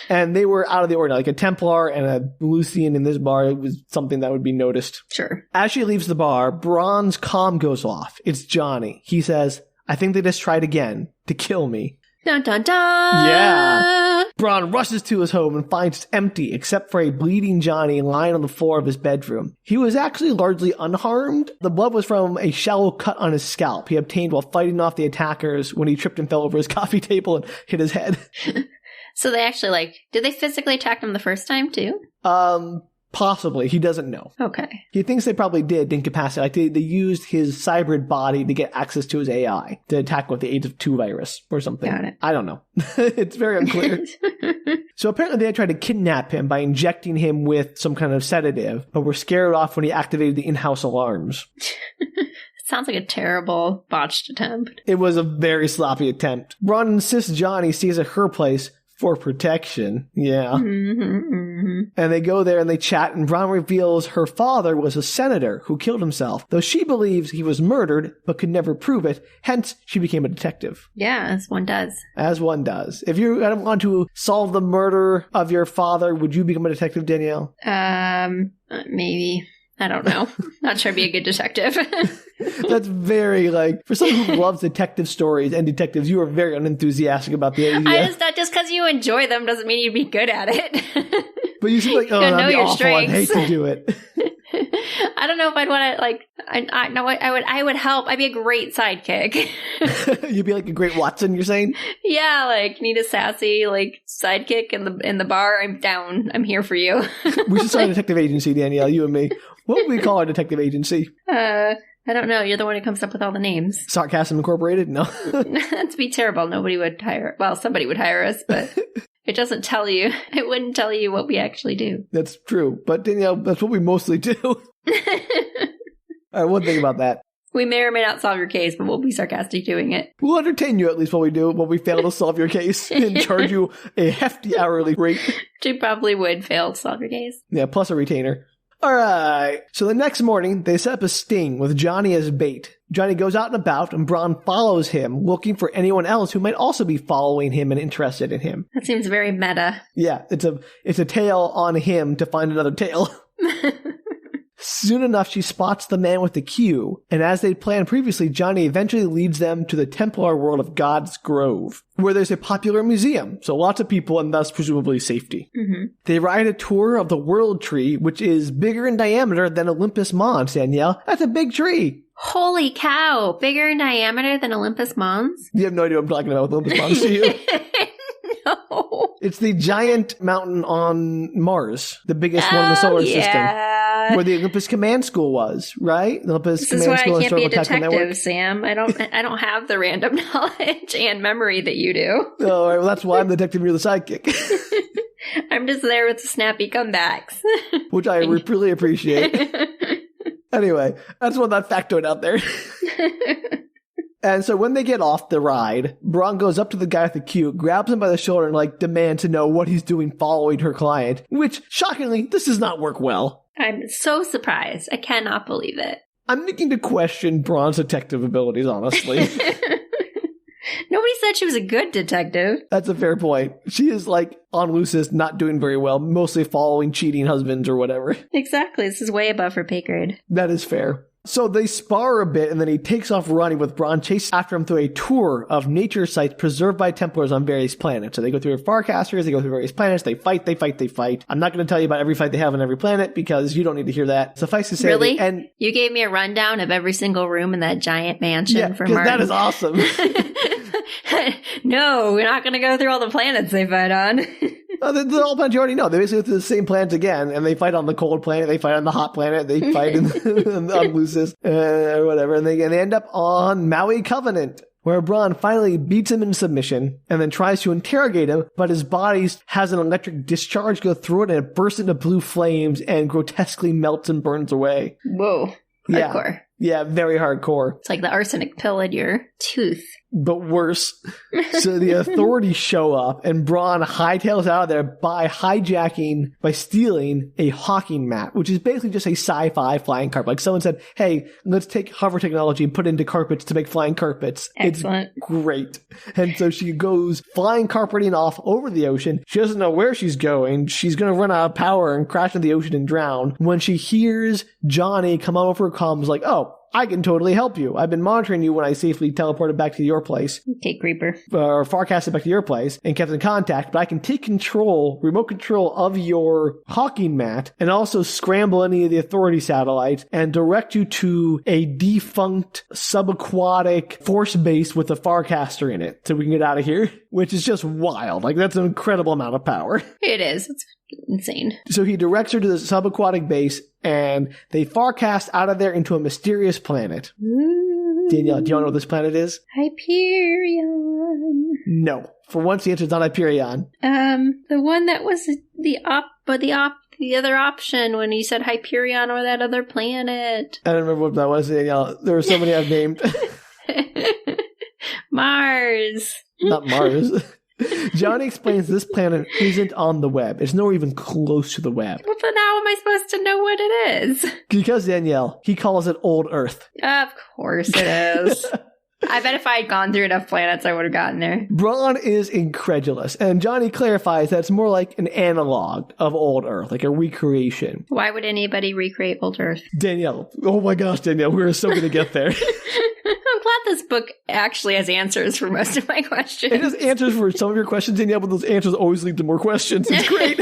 And they were out of the ordinary. Like a Templar and a Lucian in this bar, it was something that would be noticed. Sure. As she leaves the bar, Brawne's comm goes off. It's Johnny. He says, I think they just tried again to kill me. Dun dun dun! Yeah. Brawne rushes to his home and finds it empty except for a bleeding Johnny lying on the floor of his bedroom. He was actually largely unharmed. The blood was from a shallow cut on his scalp he obtained while fighting off the attackers when he tripped and fell over his coffee table and hit his head. So they actually, did they physically attack him the first time too? Possibly. He doesn't know. Okay. He thinks they probably did incapacitate. Like they used his cybrid body to get access to his AI to attack with the age of 2 virus or something. Got it. I don't know. It's very unclear. So apparently they tried to kidnap him by injecting him with some kind of sedative, but were scared off when he activated the in-house alarms. Sounds like a terrible botched attempt. It was a very sloppy attempt. Brawne insists Johnny stays at her place for protection. Yeah. And they go there and they chat, and Brawne reveals her father was a senator who killed himself, though she believes he was murdered but could never prove it. Hence, she became a detective. Yeah, as one does. As one does. If you want to solve the murder of your father, would you become a detective, Danielle? Maybe. I don't know. Not sure I'd be a good detective. That's very, for someone who loves detective stories and detectives, you are very unenthusiastic about the idea. Just because you enjoy them doesn't mean you'd be good at it. But you seem like, that'd be awful. I'd hate to do it. I don't know if I'd want to, I would help. I'd be a great sidekick. You'd be like a great Watson, you're saying? Yeah, need a sassy, sidekick in the bar. I'm down. I'm here for you. We should start a detective agency, Danielle, you and me. What would we call our detective agency? I don't know. You're the one who comes up with all the names. Sarcasm Incorporated? No. That'd be terrible. Nobody would hire. Well, somebody would hire us, but it doesn't tell you. It wouldn't tell you what we actually do. That's true. But Danielle, that's what we mostly do. All right, one thing about that. We may or may not solve your case, but we'll be sarcastic doing it. We'll entertain you at least while we do, while we fail to solve your case and charge you a hefty hourly rate. You probably would fail to solve your case. Yeah, plus a retainer. All right. So the next morning, they set up a sting with Johnny as bait. Johnny goes out and about, and Brawne follows him, looking for anyone else who might also be following him and interested in him. That seems very meta. Yeah, it's a tale on him to find another tale. Soon enough, she spots the man with the cue, and as they'd planned previously, Johnny eventually leads them to the Templar world of God's Grove, where there's a popular museum, so lots of people and thus presumably safety. Mm-hmm. They ride a tour of the World Tree, which is bigger in diameter than Olympus Mons, Danielle. That's a big tree. Holy cow! Bigger in diameter than Olympus Mons? You have no idea what I'm talking about with Olympus Mons, do you? No. It's the giant mountain on Mars, the biggest one in the solar system. Where the Olympus Command School was, right? The Olympus Command School. This is why I can't be a detective, Sam. I don't have the random knowledge and memory that you do. Oh, right, well, that's why I'm the detective and you're the sidekick. I'm just there with the snappy comebacks. Which I really appreciate. Anyway, I just want that factoid out there. And so when they get off the ride, Brawne goes up to the guy with the cue, grabs him by the shoulder and demands to know what he's doing following her client, which, shockingly, this does not work well. I'm so surprised. I cannot believe it. I'm beginning to question Brawne's detective abilities, honestly. Nobody said she was a good detective. That's a fair point. She is on Lucis, not doing very well, mostly following cheating husbands or whatever. Exactly. This is way above her pay grade. That is fair. So they spar a bit, and then he takes off running with Brawne chasing after him through a tour of nature sites preserved by Templars on various planets. So they go through Farcasters, they go through various planets, they fight. I'm not going to tell you about every fight they have on every planet, because you don't need to hear that. Suffice to say... Really? You gave me a rundown of every single room in that giant mansion for Mars. That is awesome. No, we're not going to go through all the planets they fight on. They're all planets you already know. They basically go through the same planets again, and they fight on the cold planet, they fight on the hot planet, they fight on Lucis, or whatever, and they end up on Maui Covenant, where Brawne finally beats him in submission, and then tries to interrogate him, but his body has an electric discharge go through it, and it bursts into blue flames, and grotesquely melts and burns away. Whoa. Hardcore. Yeah, very hardcore. It's like the arsenic pill in your tooth. But worse. So the authorities show up, and Brawne hightails out of there by stealing a hawking mat, which is basically just a sci-fi flying carpet. Someone said, hey, let's take hover technology and put it into carpets to make flying carpets. Excellent. It's great. And so she goes flying carpeting off over the ocean. She doesn't know where she's going. She's going to run out of power and crash into the ocean and drown. When she hears Johnny come over her comms like, oh, I can totally help you. I've been monitoring you when I safely teleported back to your place. Okay, creeper. Or forecasted back to your place and kept in contact, but I can take remote control of your hawking mat and also scramble any of the authority satellites and direct you to a defunct subaquatic force base with a Farcaster in it so we can get out of here, which is just wild. Like, that's an incredible amount of power. It is. It's insane. So he directs her to the subaquatic base and they Farcast out of there into a mysterious planet. Ooh. Danielle, do you know what this planet is? Hyperion. No. For once, the answer is not Hyperion. The one that was the other option when you said Hyperion or that other planet. I don't remember what that was, Danielle. There were so many I've named. Mars. Not Mars. Johnny explains this planet isn't on the web. It's nowhere even close to the web. Well, then how am I supposed to know what it is? Because, Danielle, he calls it Old Earth. Of course it is. I bet if I had gone through enough planets, I would have gotten there. Brawne is incredulous, and Johnny clarifies that it's more like an analog of Old Earth, like a recreation. Why would anybody recreate Old Earth? Danielle, oh my gosh, Danielle, we're so going to get there. I'm glad this book actually has answers for most of my questions. It has answers for some of your questions, Danielle, but those answers always lead to more questions. It's great.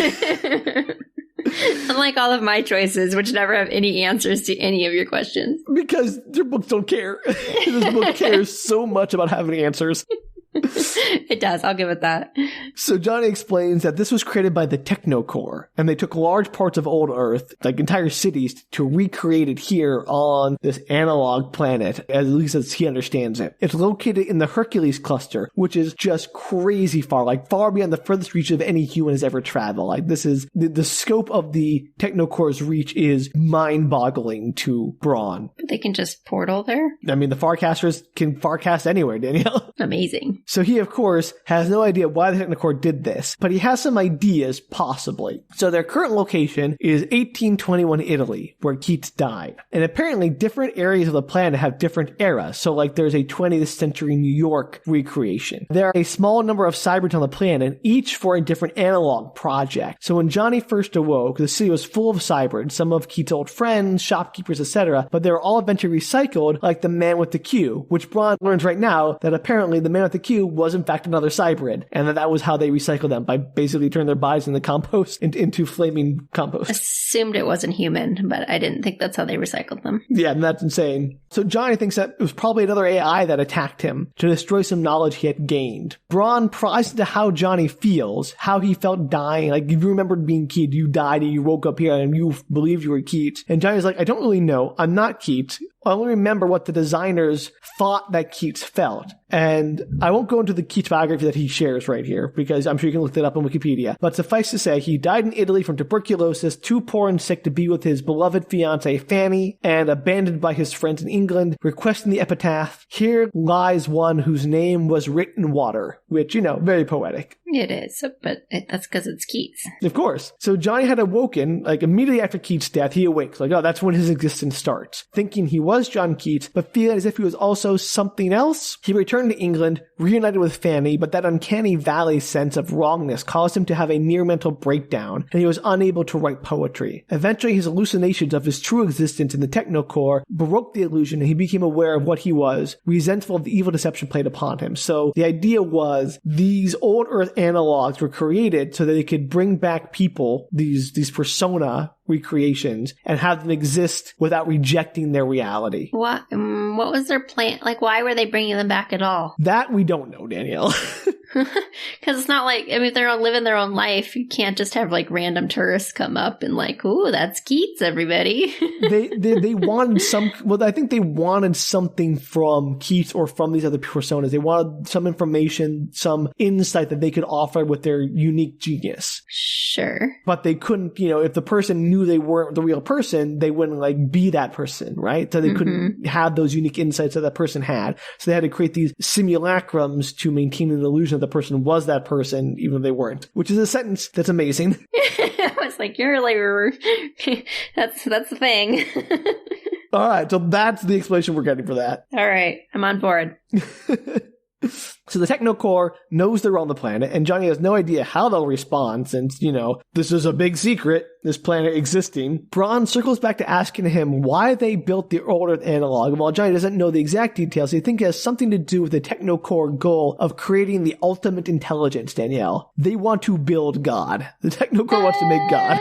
Unlike all of my choices, which never have any answers to any of your questions. Because your books don't care. This book cares so much about having answers. It does. I'll give it that. So Johnny explains that this was created by the TechnoCore, and they took large parts of Old Earth, like entire cities, to recreate it here on this analog planet, at least as he understands it. It's located in the Hercules cluster, which is just crazy far, like far beyond the furthest reach of any human has ever traveled. Like, this is the scope of the TechnoCore's reach is mind-boggling to Brawne. But they can just portal there? I mean, the Farcasters can Farcast anywhere, Danielle. Amazing. So he, of course, has no idea why the TechnoCore did this, but he has some ideas, possibly. So their current location is 1821 Italy, where Keats died. And apparently different areas of the planet have different eras. So like there's a 20th century New York recreation. There are a small number of cybrids on the planet, each for a different analog project. So when Johnny first awoke, the city was full of cybrids, some of Keats' old friends, shopkeepers, etc., but they were all eventually recycled, like the man with the Q, which Brawne learns right now that apparently the man with the Q was in fact another cybrid, and that was how they recycled them, by basically turning their bodies into compost, into flaming compost. Assumed it wasn't human, but I didn't think that's how they recycled them. Yeah, and that's insane. So Johnny thinks that it was probably another AI that attacked him to destroy some knowledge he had gained. Brawne pries into how Johnny feels, how he felt dying. Like, if you remembered being Keats, you died and you woke up here and you believed you were Keats. And Johnny's like, I don't really know. I'm not Keats. I only remember what the designers thought that Keats felt. And I won't go into the Keats biography that he shares right here, because I'm sure you can look that up on Wikipedia. But suffice to say, he died in Italy from tuberculosis, too poor and sick to be with his beloved fiancée Fanny, and abandoned by his friends in England, requesting the epitaph, "Here lies one whose name was written in water," which, you know, very poetic. It is, but that's because it's Keats. Of course. So Johnny had awoken, like immediately after Keats' death, he awakes, like, oh, that's when his existence starts. Thinking he was John Keats, but feeling as if he was also something else. He returned to England, reunited with Fanny, but that uncanny valley sense of wrongness caused him to have a near mental breakdown, and he was unable to write poetry. Eventually, his hallucinations of his true existence in the TechnoCore broke the illusion, and he became aware of what he was, resentful of the evil deception played upon him. So the idea was these old Earth analogs were created so that they could bring back people, these persona recreations, and have them exist without rejecting their reality. What was their plan? Like, why were they bringing them back at all? That we don't know, Danielle. Because it's not like, I mean, if they're all living their own life, you can't just have like random tourists come up and like, ooh, that's Keats, everybody. they wanted I think they wanted something from Keats or from these other personas. They wanted some information, some insight that they could offer with their unique genius. Sure. But they couldn't, if the person knew they weren't the real person, they wouldn't like be that person, right? So they couldn't have those unique insights that person had. So they had to create these simulacrums to maintain an illusion the person was that person, even though they weren't. Which is a sentence that's amazing. I was like, you're a laborer. That's the thing. All right, so that's the explanation we're getting for that. All right, I'm on board. So the TechnoCore knows they're on the planet, and Johnny has no idea how they'll respond since, this is a big secret, this planet existing. Brawne circles back to asking him why they built the old Earth analog, and while Johnny doesn't know the exact details, he thinks it has something to do with the TechnoCore goal of creating the ultimate intelligence, Danielle. They want to build God. The TechnoCore wants to make God.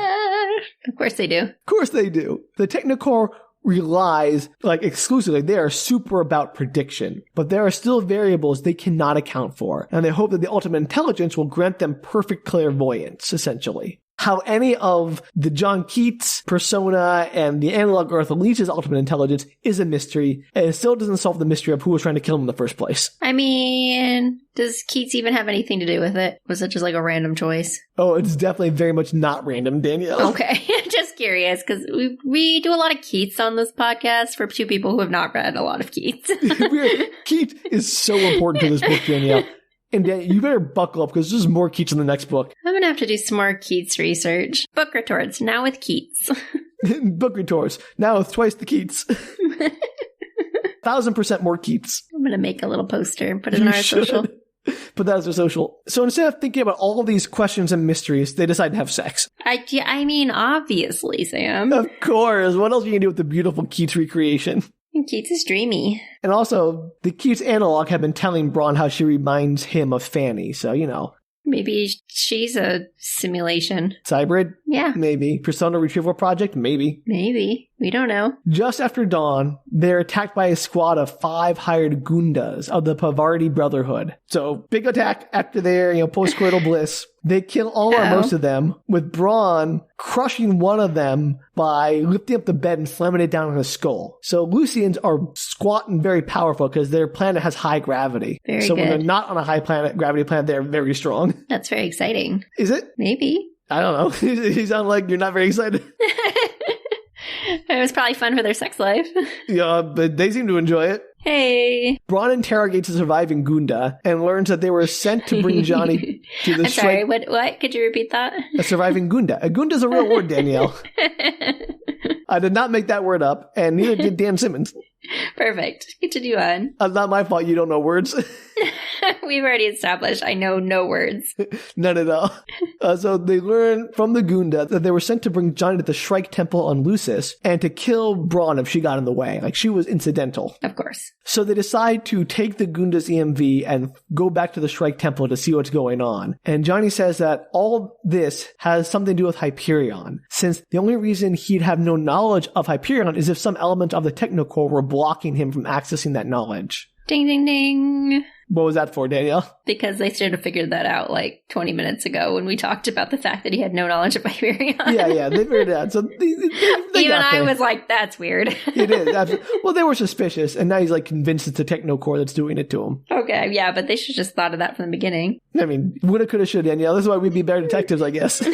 Of course they do. Of course they do. The TechnoCore relies, exclusively, they are super about prediction, but there are still variables they cannot account for, and they hope that the ultimate intelligence will grant them perfect clairvoyance, essentially. How any of the John Keats persona and the analog Earth unleashes ultimate intelligence is a mystery, and it still doesn't solve the mystery of who was trying to kill him in the first place. I mean, does Keats even have anything to do with it? Was it just a random choice? Oh, it's definitely very much not random, Danielle. Okay, just curious, because we do a lot of Keats on this podcast for two people who have not read a lot of Keats. Keats is so important to this book, Danielle. And Dan, you better buckle up because there's more Keats in the next book. I'm going to have to do some more Keats research. Book Retorts, now with Keats. Book Retorts, now with twice the Keats. 1,000% more Keats. I'm going to make a little poster and put it on our social. Put that as their social. So instead of thinking about all of these questions and mysteries, they decide to have sex. I mean, obviously, Sam. Of course. What else are you going to do with the beautiful Keats recreation? Keats is dreamy. And also, the Keats analog have been telling Brawne how she reminds him of Fanny, so, Maybe she's a simulation. Cybrid? Yeah. Maybe. Persona retrieval project? Maybe. Maybe. We don't know. Just after dawn, they're attacked by a squad of 5 hired Gundas of the Pavarti Brotherhood. So, big attack after their, post-coital bliss. They kill all or most of them, with Brawne crushing one of them by lifting up the bed and slamming it down on his skull. So Lucians are squat and very powerful because their planet has high gravity. Very so good. When they're not on a high gravity planet, they're very strong. That's very exciting. Is it? Maybe. I don't know. You sound like you're not very excited. It was probably fun for their sex life. Yeah, but they seem to enjoy it. Hey. Brawne interrogates a surviving Gunda and learns that they were sent to bring Johnny to the I'm sorry, what? Could you repeat that? A surviving Gunda. A Gunda is a real word, Danielle. I did not make that word up, and neither did Dan Simmons. Perfect. Continue on. It's not my fault you don't know words. We've already established I know no words. None at all. So they learn from the Gunda that they were sent to bring Johnny to the Shrike Temple on Lucis and to kill Brawne if she got in the way. She was incidental. Of course. So they decide to take the Gunda's EMV and go back to the Shrike Temple to see what's going on. And Johnny says that all this has something to do with Hyperion, since the only reason he'd have no knowledge of Hyperion is if some element of the TechnoCore were blocking him from accessing that knowledge. Ding, ding, ding. What was that for, Danielle? Because they should have figured that out 20 minutes ago when we talked about the fact that he had no knowledge of Hyperion. Yeah, they figured it out. So they even I was like, that's weird. It is. Absolutely. Well, they were suspicious, and now he's convinced it's the TechnoCore that's doing it to him. Okay, yeah, but they should just thought of that from the beginning. I mean, woulda, coulda, shoulda, Danielle. This is why we'd be better detectives, I guess.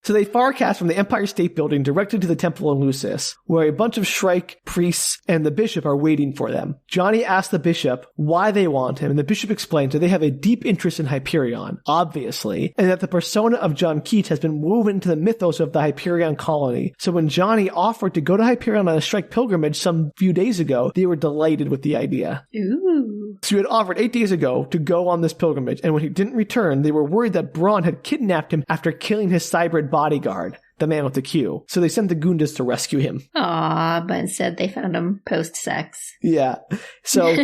So they farcast from the Empire State Building directly to the temple in Lucis, where a bunch of Shrike priests and the bishop are waiting for them. Johnny asks the bishop why they want him, and the bishop explains that they have a deep interest in Hyperion, obviously, and that the persona of John Keats has been woven into the mythos of the Hyperion colony. So when Johnny offered to go to Hyperion on a Shrike pilgrimage some few days ago, they were delighted with the idea. Ooh. So he had offered 8 days ago to go on this pilgrimage, and when he didn't return, they were worried that Brawne had kidnapped him after killing his cybrid bodyguard, the man with the Q. So they sent the Gundas to rescue him. Aw, but instead they found him post-sex. Yeah. So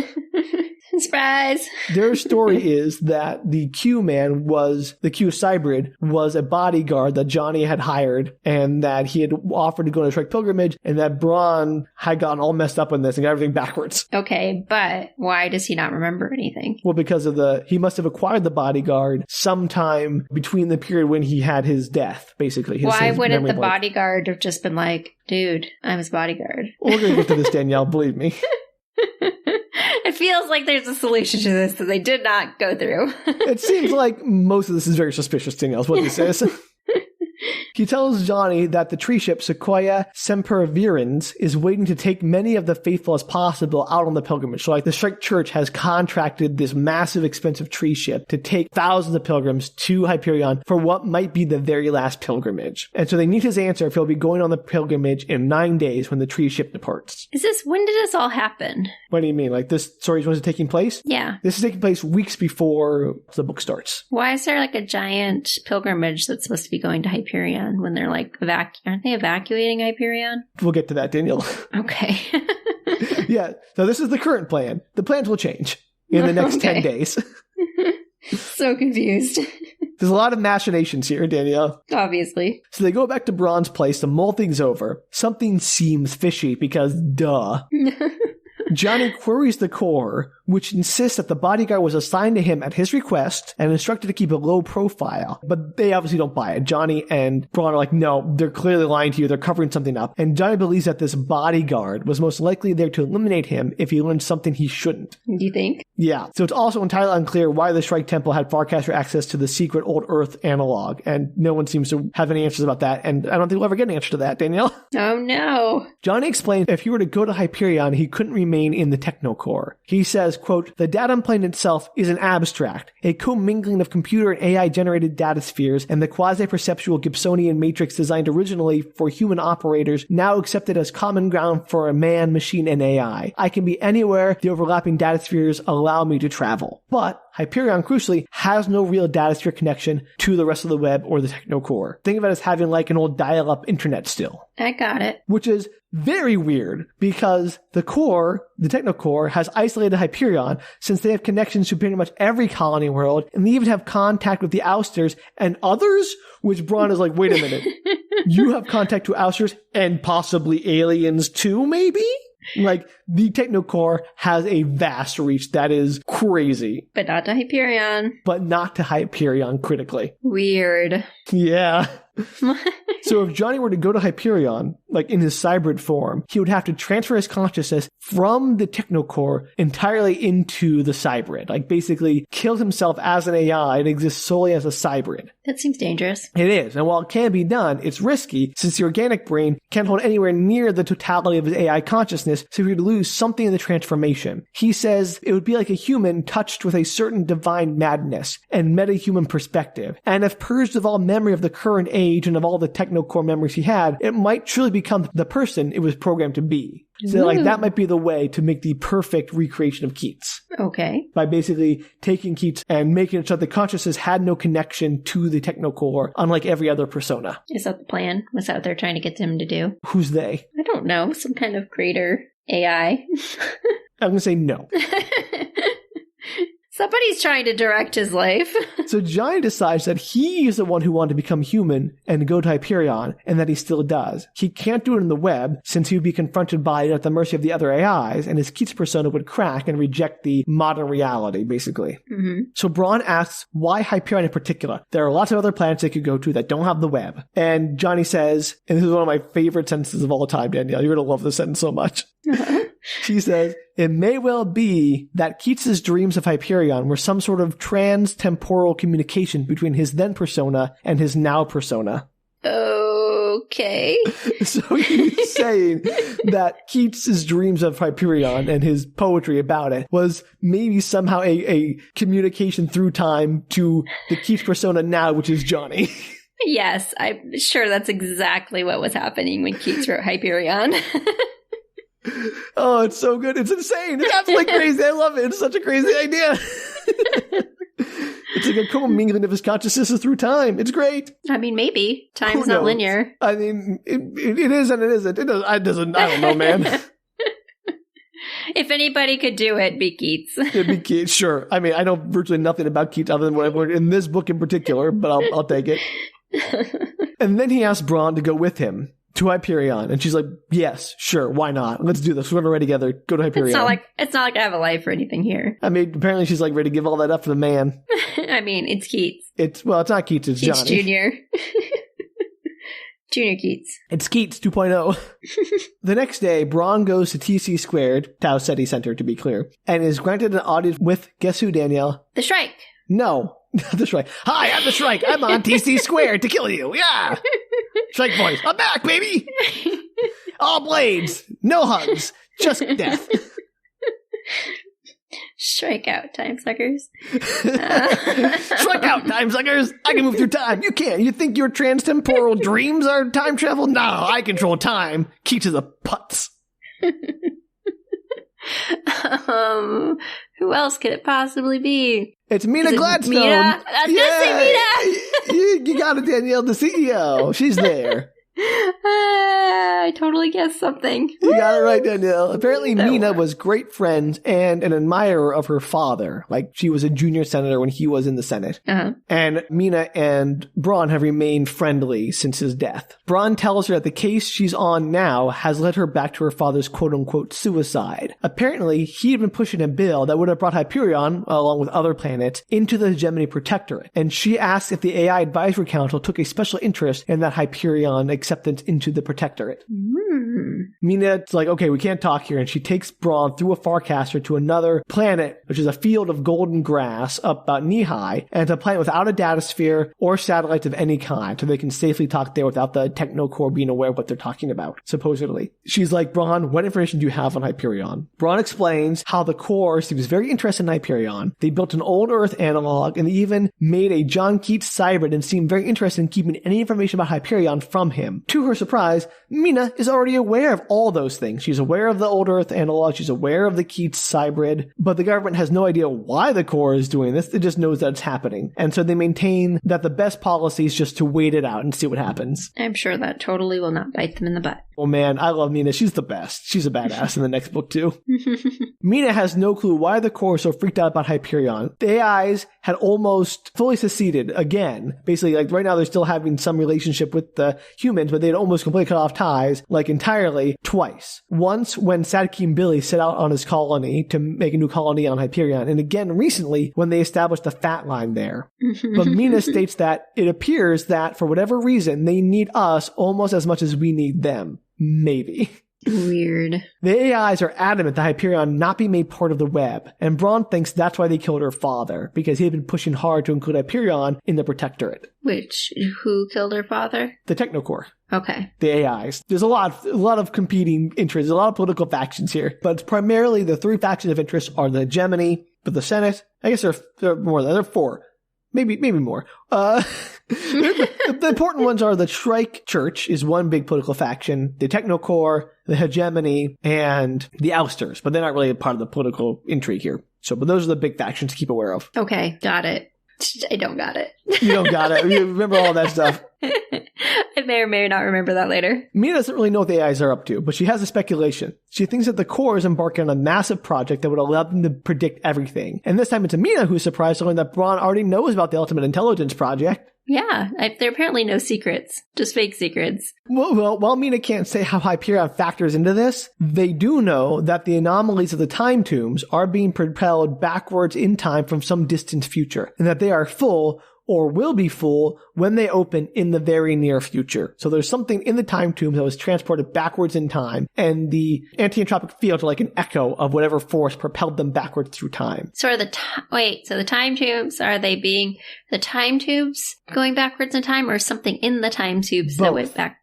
surprise! Their story is that the Q man the Q cybrid was a bodyguard that Johnny had hired, and that he had offered to go on a Shrike pilgrimage, and that Brawne had gotten all messed up in this and got everything backwards. Okay, but why does he not remember anything? Well, because of he must have acquired the bodyguard sometime between the period when he had his death, basically. Why wouldn't the bodyguard have just been like, dude, I'm his bodyguard? We're going to get to this, Danielle, believe me. It feels like there's a solution to this that they did not go through. It seems like most of this is very suspicious, Danielle, is what this is. He tells Johnny that the tree ship Sequoia Sempervirens is waiting to take many of the faithful as possible out on the pilgrimage. So like the Strike Church has contracted this massive expensive tree ship to take thousands of pilgrims to Hyperion for what might be the very last pilgrimage. And so they need his answer if he'll be going on the pilgrimage in 9 days when the tree ship departs. When did this all happen? What do you mean? Like this story was taking place? Yeah. This is taking place weeks before the book starts. Why is there like a giant pilgrimage that's supposed to be going to Hyperion when they're like, aren't they evacuating Hyperion? We'll get to that, Danielle. Okay. Yeah. So this is the current plan. The plans will change in the next 10 days. So confused. There's a lot of machinations here, Danielle. Obviously. So they go back to Brawne's place to mull things over. Something seems fishy because, duh. Johnny queries the core, which insists that the bodyguard was assigned to him at his request and instructed to keep a low profile. But they obviously don't buy it. Johnny and Brawne are like, no, they're clearly lying to you. They're covering something up. And Johnny believes that this bodyguard was most likely there to eliminate him if he learned something he shouldn't. Do you think? Yeah. So it's also entirely unclear why the Shrike Temple had Farcaster access to the secret Old Earth analog. And no one seems to have any answers about that. And I don't think we'll ever get an answer to that, Danielle. Oh, no. Johnny explains if he were to go to Hyperion, he couldn't remain in the TechnoCore. He says, quote, the datumplane itself is an abstract, a commingling of computer and AI-generated data spheres and the quasi-perceptual Gibsonian matrix designed originally for human operators, now accepted as common ground for a man, machine, and AI. I can be anywhere the overlapping data spheres allow me to travel. But Hyperion, crucially, has no real data sphere connection to the rest of the web or the TechnoCore. Think of it as having like an old dial-up internet still. I got it. Which is very weird because the core, the TechnoCore, has isolated Hyperion since they have connections to pretty much every colony world and they even have contact with the Ousters and others, which Brawne is like, wait a minute, you have contact to Ousters and possibly aliens too, maybe? Like, the TechnoCore has a vast reach that is crazy. But not to Hyperion. But not to Hyperion critically. Weird. Yeah. So if Johnny were to go to Hyperion, like in his cybrid form, he would have to transfer his consciousness from the TechnoCore entirely into the cybrid. Like basically kill himself as an AI and exist solely as a cybrid. That seems dangerous. It is. And while it can be done, it's risky since the organic brain can't hold anywhere near the totality of his AI consciousness, so he would lose something in the transformation. He says it would be like a human touched with a certain divine madness and meta-human perspective. And if purged of all memory of the current age and of all the TechnoCore memories he had, it might truly become the person it was programmed to be. So like that might be the way to make the perfect recreation of Keats. Okay. By basically taking Keats and making it so that the consciousness had no connection to the TechnoCore, unlike every other persona. Is that the plan? Was that what they're trying to get him to do? Who's they? I don't know. Some kind of creator AI. I'm going to say no. Somebody's trying to direct his life. So Johnny decides that he is the one who wanted to become human and go to Hyperion, and that he still does. He can't do it in the web, since he would be confronted by it at the mercy of the other AIs, and his Keats persona would crack and reject the modern reality, basically. Mm-hmm. So Brawne asks, why Hyperion in particular? There are lots of other planets they could go to that don't have the web. And Johnny says, and this is one of my favorite sentences of all time, Danielle, you're going to love this sentence so much. She says, it may well be that Keats's dreams of Hyperion were some sort of trans-temporal communication between his then persona and his now persona. Okay. So he's saying that Keats's dreams of Hyperion and his poetry about it was maybe somehow a communication through time to the Keats persona now, which is Johnny. Yes, I'm sure that's exactly what was happening when Keats wrote Hyperion. Oh, it's so good. It's insane. It's absolutely crazy. I love it. It's such a crazy idea. It's like a commingling of his consciousness through time. It's great. I mean, maybe. Time's not linear. I mean, it is and it isn't. It doesn't. I don't know, man. If anybody could do it, be Keats. It'd be Keats, sure. I mean, I know virtually nothing about Keats other than what I've learned in this book in particular, but I'll take it. And then he asks Brawne to go with him to Hyperion, and she's like, yes, sure, why not? Let's do this. We're gonna ready together. Go to Hyperion. It's not like I have a life or anything here. I mean, apparently she's like ready to give all that up for the man. I mean, it's Keats. It's not Keats, it's Keats Johnny. Jr. Junior Keats. It's Keats 2.0. The next day, Brawne goes to TC Squared, Tau Ceti Center to be clear, and is granted an audience with, guess who, Danielle? The Shrike. No, The Shrike. Hi, I'm the Shrike. I'm on TC Squared to kill you. Yeah. Shrike voice. I'm back, baby. All blades. No hugs. Just death. Strike out, time suckers. Strike out, time suckers. I can move through time. You can't. You think your transtemporal dreams are time travel? No, I control time. Keep to the putts. Who else could it possibly be? It's Mina Gladstone. Mina? I was gonna say Mina. You got it, Danielle, the CEO. She's there. I totally guessed something. You got it right, Danielle. Apparently, Mina was great friends and an admirer of her father. Like, she was a junior senator when he was in the Senate. Uh-huh. And Mina and Brawne have remained friendly since his death. Brawne tells her that the case she's on now has led her back to her father's quote-unquote suicide. Apparently, he had been pushing a bill that would have brought Hyperion, along with other planets, into the Hegemony Protectorate. And she asked if the AI Advisory Council took a special interest in that Hyperion acceptance into the Protectorate. Mina's like, okay, we can't talk here. And she takes Brawne through a Farcaster to another planet, which is a field of golden grass up about knee-high, and it's a planet without a datasphere or satellites of any kind, so they can safely talk there without the TechnoCore being aware of what they're talking about, supposedly. She's like, Brawne, what information do you have on Hyperion? Brawne explains how the Core seems very interested in Hyperion. They built an old Earth analog, and they even made a John Keats cybrid and seemed very interested in keeping any information about Hyperion from him. To her surprise, Mina is already aware of all those things. She's aware of the old Earth analog, she's aware of the Keats cybrid, but the government has no idea why the Core is doing this. It just knows that it's happening. And so they maintain that the best policy is just to wait it out and see what happens. I'm sure that totally will not bite them in the butt. Oh man, I love Mina. She's the best. She's a badass in the next book too. Mina has no clue why the Core is so freaked out about Hyperion. The AIs had almost fully seceded again. Basically, like right now they're still having some relationship with the humans, but they'd almost completely cut off ties, like entirely, twice. Once when Sadkeem Billy set out on his colony to make a new colony on Hyperion, and again recently when they established the fat line there. But Mina states that it appears that for whatever reason, they need us almost as much as we need them. Maybe. Weird. The AIs are adamant that Hyperion not be made part of the web, and Brawne thinks that's why they killed her father, because he had been pushing hard to include Hyperion in the Protectorate. Who killed her father? The TechnoCore. Okay. The AIs. There's a lot of competing interests, a lot of political factions here, but primarily the three factions of interest are the Hegemony, but the Senate, I guess there are more, there are four. Maybe more. The important ones are the Shrike Church is one big political faction, the TechnoCore, the Hegemony, and the Ousters, but they're not really a part of the political intrigue here. But those are the big factions to keep aware of. Okay, got it. I don't got it. You don't got it. You remember all that stuff. I may or may not remember that later. Mina doesn't really know what the AIs are up to, but she has a speculation. She thinks that the Core is embarking on a massive project that would allow them to predict everything. And this time it's Mina who's surprised to learn that Brawne already knows about the Ultimate Intelligence Project. Yeah, there are apparently no secrets, just fake secrets. Well, while Mina can't say how Hyperion factors into this, they do know that the anomalies of the time tombs are being propelled backwards in time from some distant future, and that they are full or will be full when they open in the very near future. So there's something in the time tombs that was transported backwards in time, and the anti-entropic fields are like an echo of whatever force propelled them backwards through time. So the time tubes, are they being the time tubes going backwards in time, or something in the time tubes that went back?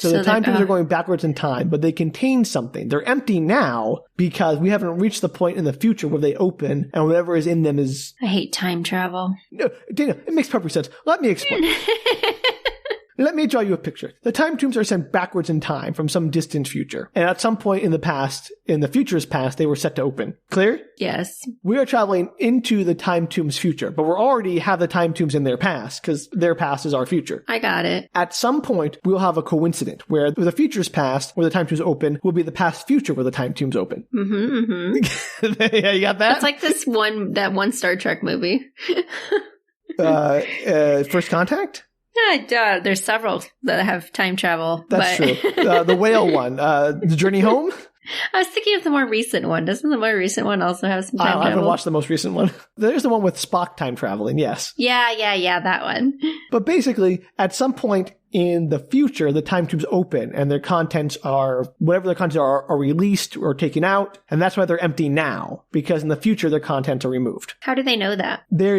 So the time tubes are going backwards in time, but they contain something. They're empty now because we haven't reached the point in the future where they open and whatever is in them is... I hate time travel. No, Dana, it makes perfect sense. Let me explain. Let me draw you a picture. The time tombs are sent backwards in time from some distant future. And at some point in the past, in the future's past, they were set to open. Clear? Yes. We are traveling into the time tomb's future, but we already have the time tombs in their past because their past is our future. I got it. At some point, we'll have a coincidence where the future's past, where the time tombs open, will be the past future where the time tombs open. Yeah, you got that? It's like that one Star Trek movie. First Contact? Yeah, there's several that have time travel. That's true. The whale one. The Journey Home? I was thinking of the more recent one. Doesn't the more recent one also have some time travel? I haven't watched the most recent one. There's the one with Spock time traveling, yes. Yeah, that one. But basically, at some point in the future, the time tube's open and their contents are, whatever their contents are released or taken out. And that's why they're empty now, because in the future, their contents are removed. How do they know that? There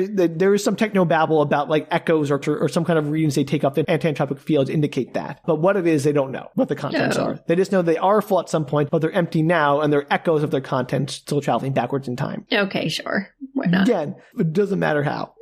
is some technobabble about like echoes or some kind of readings they take off the anti-entropic fields indicate that. But what it is, they don't know what the contents are. They just know they are full at some point, but they're empty now and they're echoes of their contents still traveling backwards in time. Okay, sure. Why not? Again, it doesn't matter how.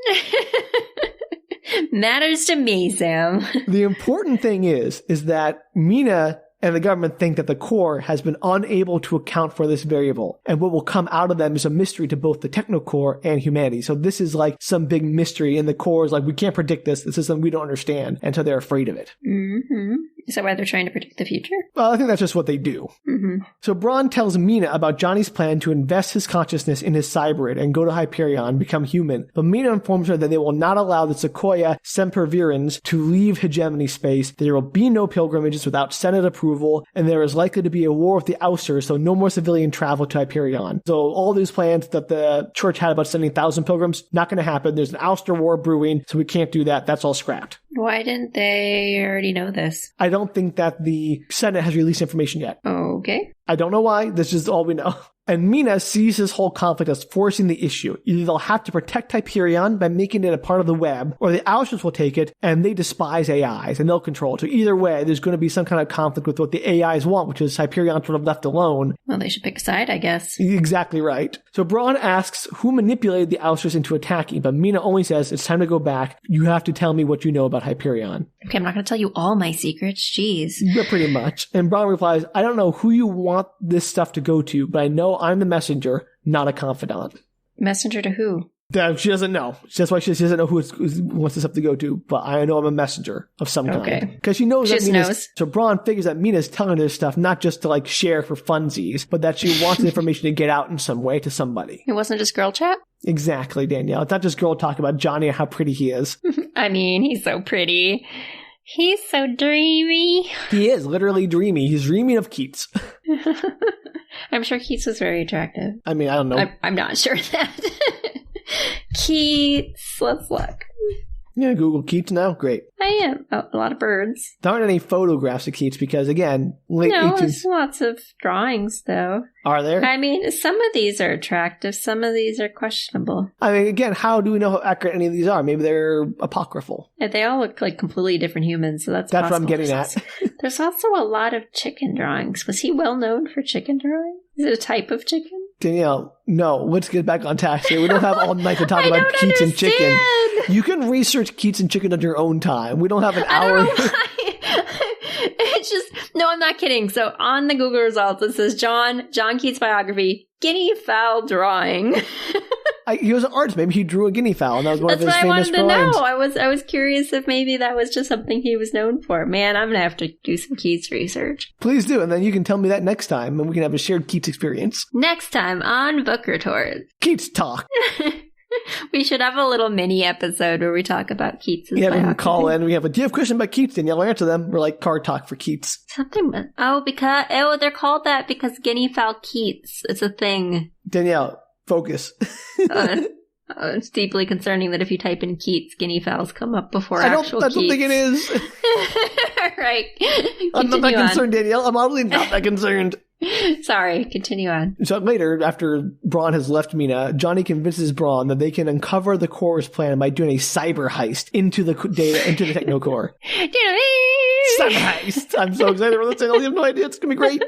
Matters to me, Sam. The important thing is that Mina and the government think that the core has been unable to account for this variable. And what will come out of them is a mystery to both the TechnoCore and humanity. So this is like some big mystery, and the core is like, we can't predict this. This is something we don't understand. And so they're afraid of it. Mm-hmm. Is that why they're trying to predict the future? Well, I think that's just what they do. Mm-hmm. So Brawne tells Mina about Johnny's plan to invest his consciousness in his cybrid and go to Hyperion and become human. But Mina informs her that they will not allow the Sequoia Sempervirens to leave hegemony space. There will be no pilgrimages without Senate approval, and there is likely to be a war with the ousters, so no more civilian travel to Hyperion. So all these plans that the church had about sending 1,000 pilgrims, not going to happen. There's an ouster war brewing, so we can't do that. That's all scrapped. Why didn't they already know this? I don't think that the Senate has released information yet. Okay. I don't know why. This is all we know. And Mina sees this whole conflict as forcing the issue. Either they'll have to protect Hyperion by making it a part of the web, or the ousters will take it and they despise AIs and they'll control it. So either way, there's going to be some kind of conflict with what the AIs want, which is Hyperion sort of left alone. Well, they should pick a side, I guess. Exactly right. So Brawne asks who manipulated the ousters into attacking, but Mina only says, it's time to go back. You have to tell me what you know about Hyperion. Okay, I'm not going to tell you all my secrets. Jeez. Yeah, pretty much. And Brawne replies, I don't know who you want this stuff to go to, but I know I'm the messenger, not a confidant. Messenger to who? She doesn't know. That's why she doesn't know who wants this stuff to go to, but I know I'm a messenger of some kind. Because she knows that Mina's... So Brawne figures that Mina's telling her this stuff not just to like share for funsies, but that she wants the information to get out in some way to somebody. It wasn't just girl chat? Exactly, Danielle. It's not just girl talk about Johnny and how pretty he is. I mean, he's so pretty. He's so dreamy. He is literally dreamy. He's dreaming of Keats. I'm sure Keats was very attractive. I mean, I don't know. I'm not sure of that. Keats, let's look. Yeah, Google Keats now. Great. I am. Oh, a lot of birds. There aren't any photographs of Keats because, again, late 18th... there's lots of drawings, though. Are there? I mean, some of these are attractive. Some of these are questionable. I mean, again, how do we know how accurate any of these are? Maybe they're apocryphal. Yeah, they all look like completely different humans, so that's what I'm getting at. There's also a lot of chicken drawings. Was he well known for chicken drawing? Is it a type of chicken? Danielle, no. Let's get back on task here. We don't have all night to talk about Keats and chicken. You can research Keats and chicken on your own time. We don't have an hour. I don't know why. It's just, no, I'm not kidding. So on the Google results, it says John Keats biography, guinea fowl drawing. He was an artist. Maybe he drew a guinea fowl, and that was one of his famous drawings. That's what I wanted to know. I was curious if maybe that was just something he was known for. Man, I'm going to have to do some Keats research. Please do, and then you can tell me that next time, and we can have a shared Keats experience. Next time on Book Retorts. Keats talk. We should have a little mini episode where we talk about Keats' biography. Yeah, we can call in. We have do you have a question about Keats? Danielle will answer them. We're like card talk for Keats. They're called that because guinea fowl Keats. It's a thing. Danielle, focus. It's deeply concerning that if you type in Keats, guinea fowls come up before actual Keats. I don't think it is. All right. I'm not that concerned, Danielle. I'm obviously not that concerned. Sorry, continue on. So later, after Brawne has left Mina, Johnny convinces Brawne that they can uncover the core's plan by doing a cyber-heist into the data, into the TechnoCore. Cyber-heist! I'm so excited for this. I have no idea. It's going to be great.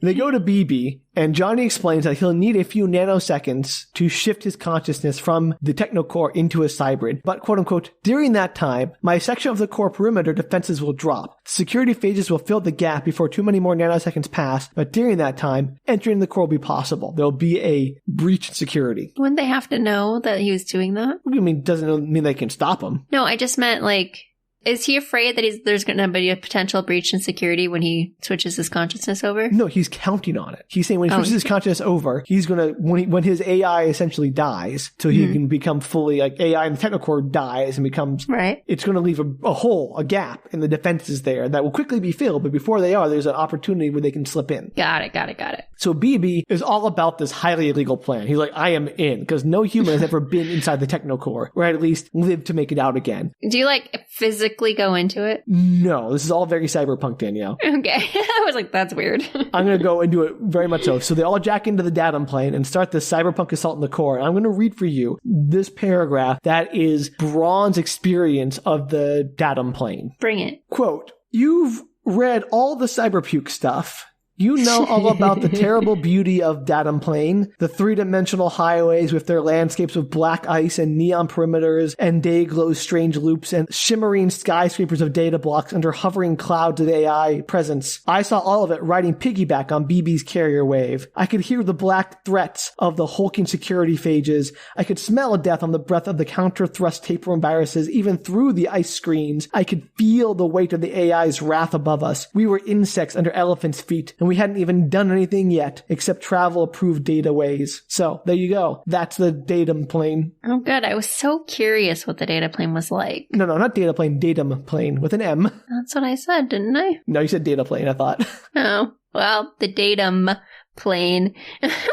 They go to BB, and Johnny explains that he'll need a few nanoseconds to shift his consciousness from the TechnoCore into a cybrid. But, quote-unquote, during that time, my section of the core perimeter defenses will drop. Security phases will fill the gap before too many more nanoseconds pass, but during that time, entering the core will be possible. There will be a breach in security. Wouldn't they have to know that he was doing that? What do you mean? Doesn't mean they can stop him. No, I just meant, like... Is he afraid that there's going to be a potential breach in security when he switches his consciousness over? No, he's counting on it. He's saying when he switches his consciousness over, he's going to, when his AI essentially dies, so he can become fully, like AI in the TechnoCore dies and becomes, right. It's going to leave a hole, a gap in the defenses there that will quickly be filled, but before they are, there's an opportunity where they can slip in. Got it. So BB is all about this highly illegal plan. He's like, I am in, because no human has ever been inside the TechnoCore, or at least lived to make it out again. Do you, like, physically physically go into it? No, this is all very cyberpunk, Danielle. Okay. I was like, that's weird. I'm going to go into it very much so. So they all jack into the datumplane and start the cyberpunk assault in the core. And I'm going to read for you this paragraph that is Brawne's experience of the datumplane. Bring it. Quote, "You've read all the cyberpuke stuff. You know all about the terrible beauty of datumplane, the three-dimensional highways with their landscapes of black ice and neon perimeters and day-glow strange loops and shimmering skyscrapers of data blocks under hovering clouds of AI presence. I saw all of it riding piggyback on BB's carrier wave. I could hear the black threats of the hulking security phages. I could smell death on the breath of the counter-thrust tapeworm viruses even through the ice screens. I could feel the weight of the AI's wrath above us. We were insects under elephants' feet, and we hadn't even done anything yet except travel approved data ways." So there you go. That's the datum plane. Oh, good. I was so curious what the data plane was like. No, not data plane, datum plane with an M. That's what I said, didn't I? No, you said data plane, I thought. Oh, well, the datum plane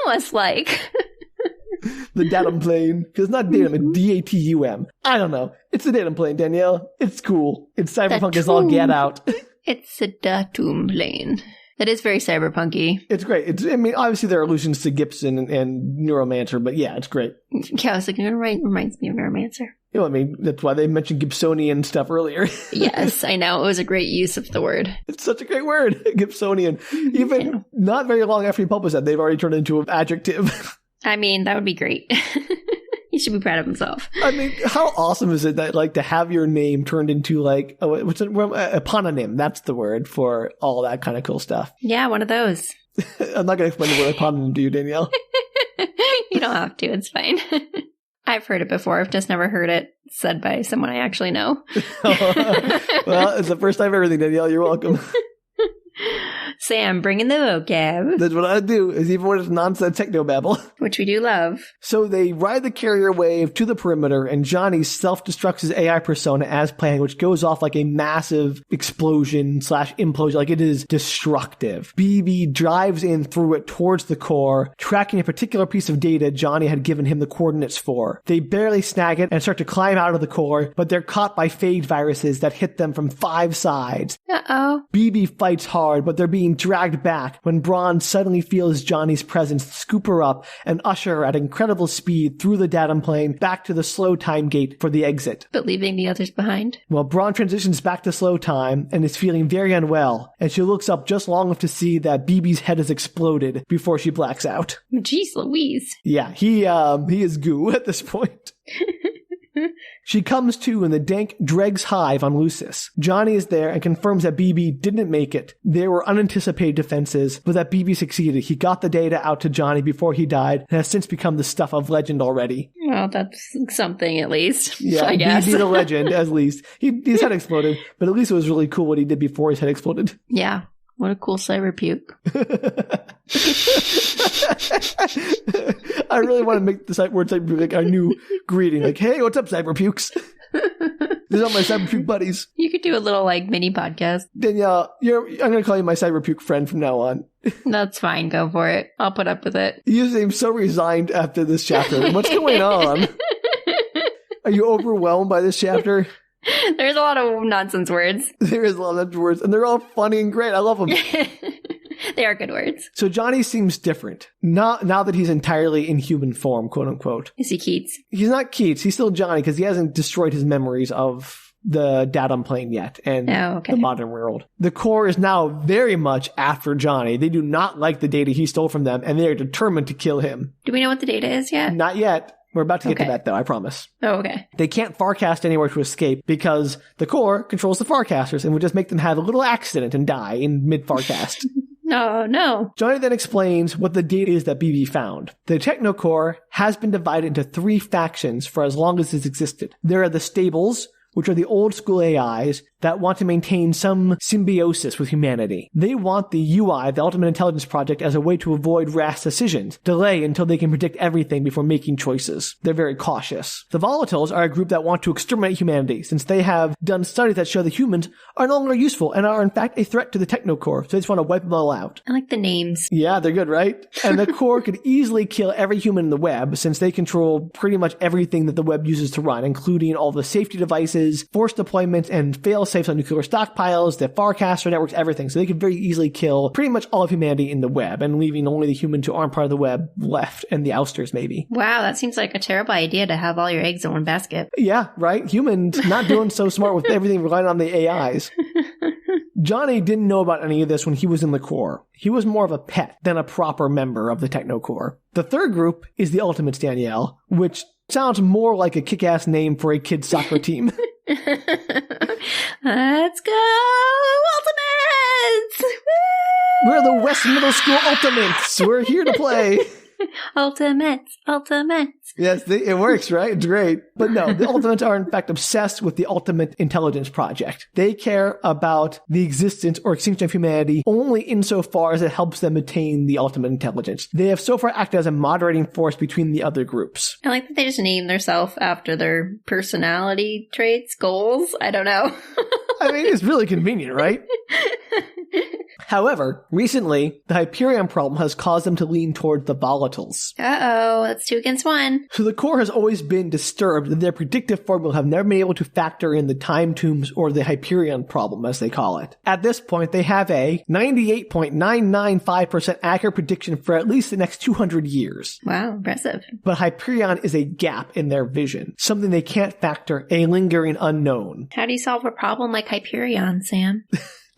was like... The datum plane. Because it's not datum, it's D-A-T-U-M. I don't know. It's the datum plane, Danielle. It's cool. It's cyberpunk is all get out. It's a datum plane. That is very cyberpunky. It's great. Obviously there are allusions to Gibson and Neuromancer, but yeah, it's great. Yeah, I was like, reminds me of Neuromancer. That's why they mentioned Gibsonian stuff earlier. Yes, I know. It was a great use of the word. It's such a great word, Gibsonian. Even not very long after he published that, they've already turned it into an adjective. That would be great. He should be proud of himself. How awesome is it that, to have your name turned into, what's it, eponym? That's the word for all that kind of cool stuff. Yeah, one of those. I'm not going to explain the word eponym to you, Danielle. You don't have to. It's fine. I've heard it before. I've just never heard it said by someone I actually know. Well, it's the first time ever, Danielle. You're welcome. Sam, bring in the vocab. That's what I do, is even when it's nonsense technobabble. Which we do love. So they ride the carrier wave to the perimeter, and Johnny self-destructs his AI persona as planned, which goes off like a massive explosion/implosion. Like, it is destructive. BB drives in through it towards the core, tracking a particular piece of data Johnny had given him the coordinates for. They barely snag it and start to climb out of the core, but they're caught by phage viruses that hit them from 5 sides. Uh-oh. BB fights hard, but they're being dragged back when Brawne suddenly feels Johnny's presence scoop her up and usher her at incredible speed through the datumplane back to the slow time gate for the exit. But leaving the others behind. Well, Brawne transitions back to slow time and is feeling very unwell, and she looks up just long enough to see that BB's head has exploded before she blacks out. Jeez Louise. Yeah, he is goo at this point. She comes to in the dank Dregs hive on Lucis. Johnny is there and confirms that BB didn't make it. There were unanticipated defenses, but that BB succeeded. He got the data out to Johnny before he died and has since become the stuff of legend already. Well, that's something at least. Yeah, I guess. BB the legend, at least. His head exploded, but at least it was really cool what he did before his head exploded. Yeah. What a cool cyberpuke. I really want to make the word cyberpuke like our new greeting. Like, hey, what's up, cyberpukes? These are my cyberpuke buddies. You could do a little, mini podcast. Danielle, I'm going to call you my cyberpuke friend from now on. That's fine. Go for it. I'll put up with it. You seem so resigned after this chapter. What's going on? Are you overwhelmed by this chapter? There's a lot of nonsense words. There is a lot of nonsense words, and they're all funny and great. I love them. They are good words. So Johnny seems different. Now that he's entirely in human form, quote unquote. Is he Keats? He's not Keats. He's still Johnny because he hasn't destroyed his memories of the datumplane yet and the modern world. The core is now very much after Johnny. They do not like the data he stole from them, and they are determined to kill him. Do we know what the data is yet? Not yet. We're about to get to that, though, I promise. Oh, okay. They can't farcast anywhere to escape because the core controls the farcasters and would just make them have a little accident and die in mid-farcast. No. Johnny then explains what the data is that BB found. The TechnoCore has been divided into 3 factions for as long as it's existed. There are the stables, which are the old school AIs, that want to maintain some symbiosis with humanity. They want the UI, the Ultimate Intelligence Project, as a way to avoid rash decisions, delay until they can predict everything before making choices. They're very cautious. The Volatiles are a group that want to exterminate humanity, since they have done studies that show that humans are no longer useful and are in fact a threat to the TechnoCore, so they just want to wipe them all out. I like the names. Yeah, they're good, right? And the core could easily kill every human in the web, since they control pretty much everything that the web uses to run, including all the safety devices, force deployments, and fail-safes on nuclear stockpiles, the Farcaster networks, everything. So they could very easily kill pretty much all of humanity in the web, and leaving only the humans who aren't part of the web left, and the ousters maybe. Wow, that seems like a terrible idea to have all your eggs in one basket. Yeah, right? Humans not doing so smart with everything relying on the AIs. Johnny didn't know about any of this when he was in the core. He was more of a pet than a proper member of the TechnoCore. The third group is the Ultimates, Danielle, which sounds more like a kick-ass name for a kid's soccer team. Let's go, Ultimates! Woo! We're the West Middle School Ultimates. We're here to play. Ultimates. Yes, it works, right? It's great. But no, the Ultimates are in fact obsessed with the Ultimate Intelligence Project. They care about the existence or extinction of humanity only insofar as it helps them attain the ultimate intelligence. They have so far acted as a moderating force between the other groups. I like that they just name themselves after their personality traits, goals. I don't know. I mean, it's really convenient, right? However, recently, the Hyperion problem has caused them to lean toward the Volatiles. Uh-oh, that's 2 against 1. So the core has always been disturbed that their predictive formula have never been able to factor in the time tombs or the Hyperion problem, as they call it. At this point, they have a 98.995% accurate prediction for at least the next 200 years. Wow, impressive. But Hyperion is a gap in their vision, something they can't factor, a lingering unknown. How do you solve a problem like Hyperion, Sam?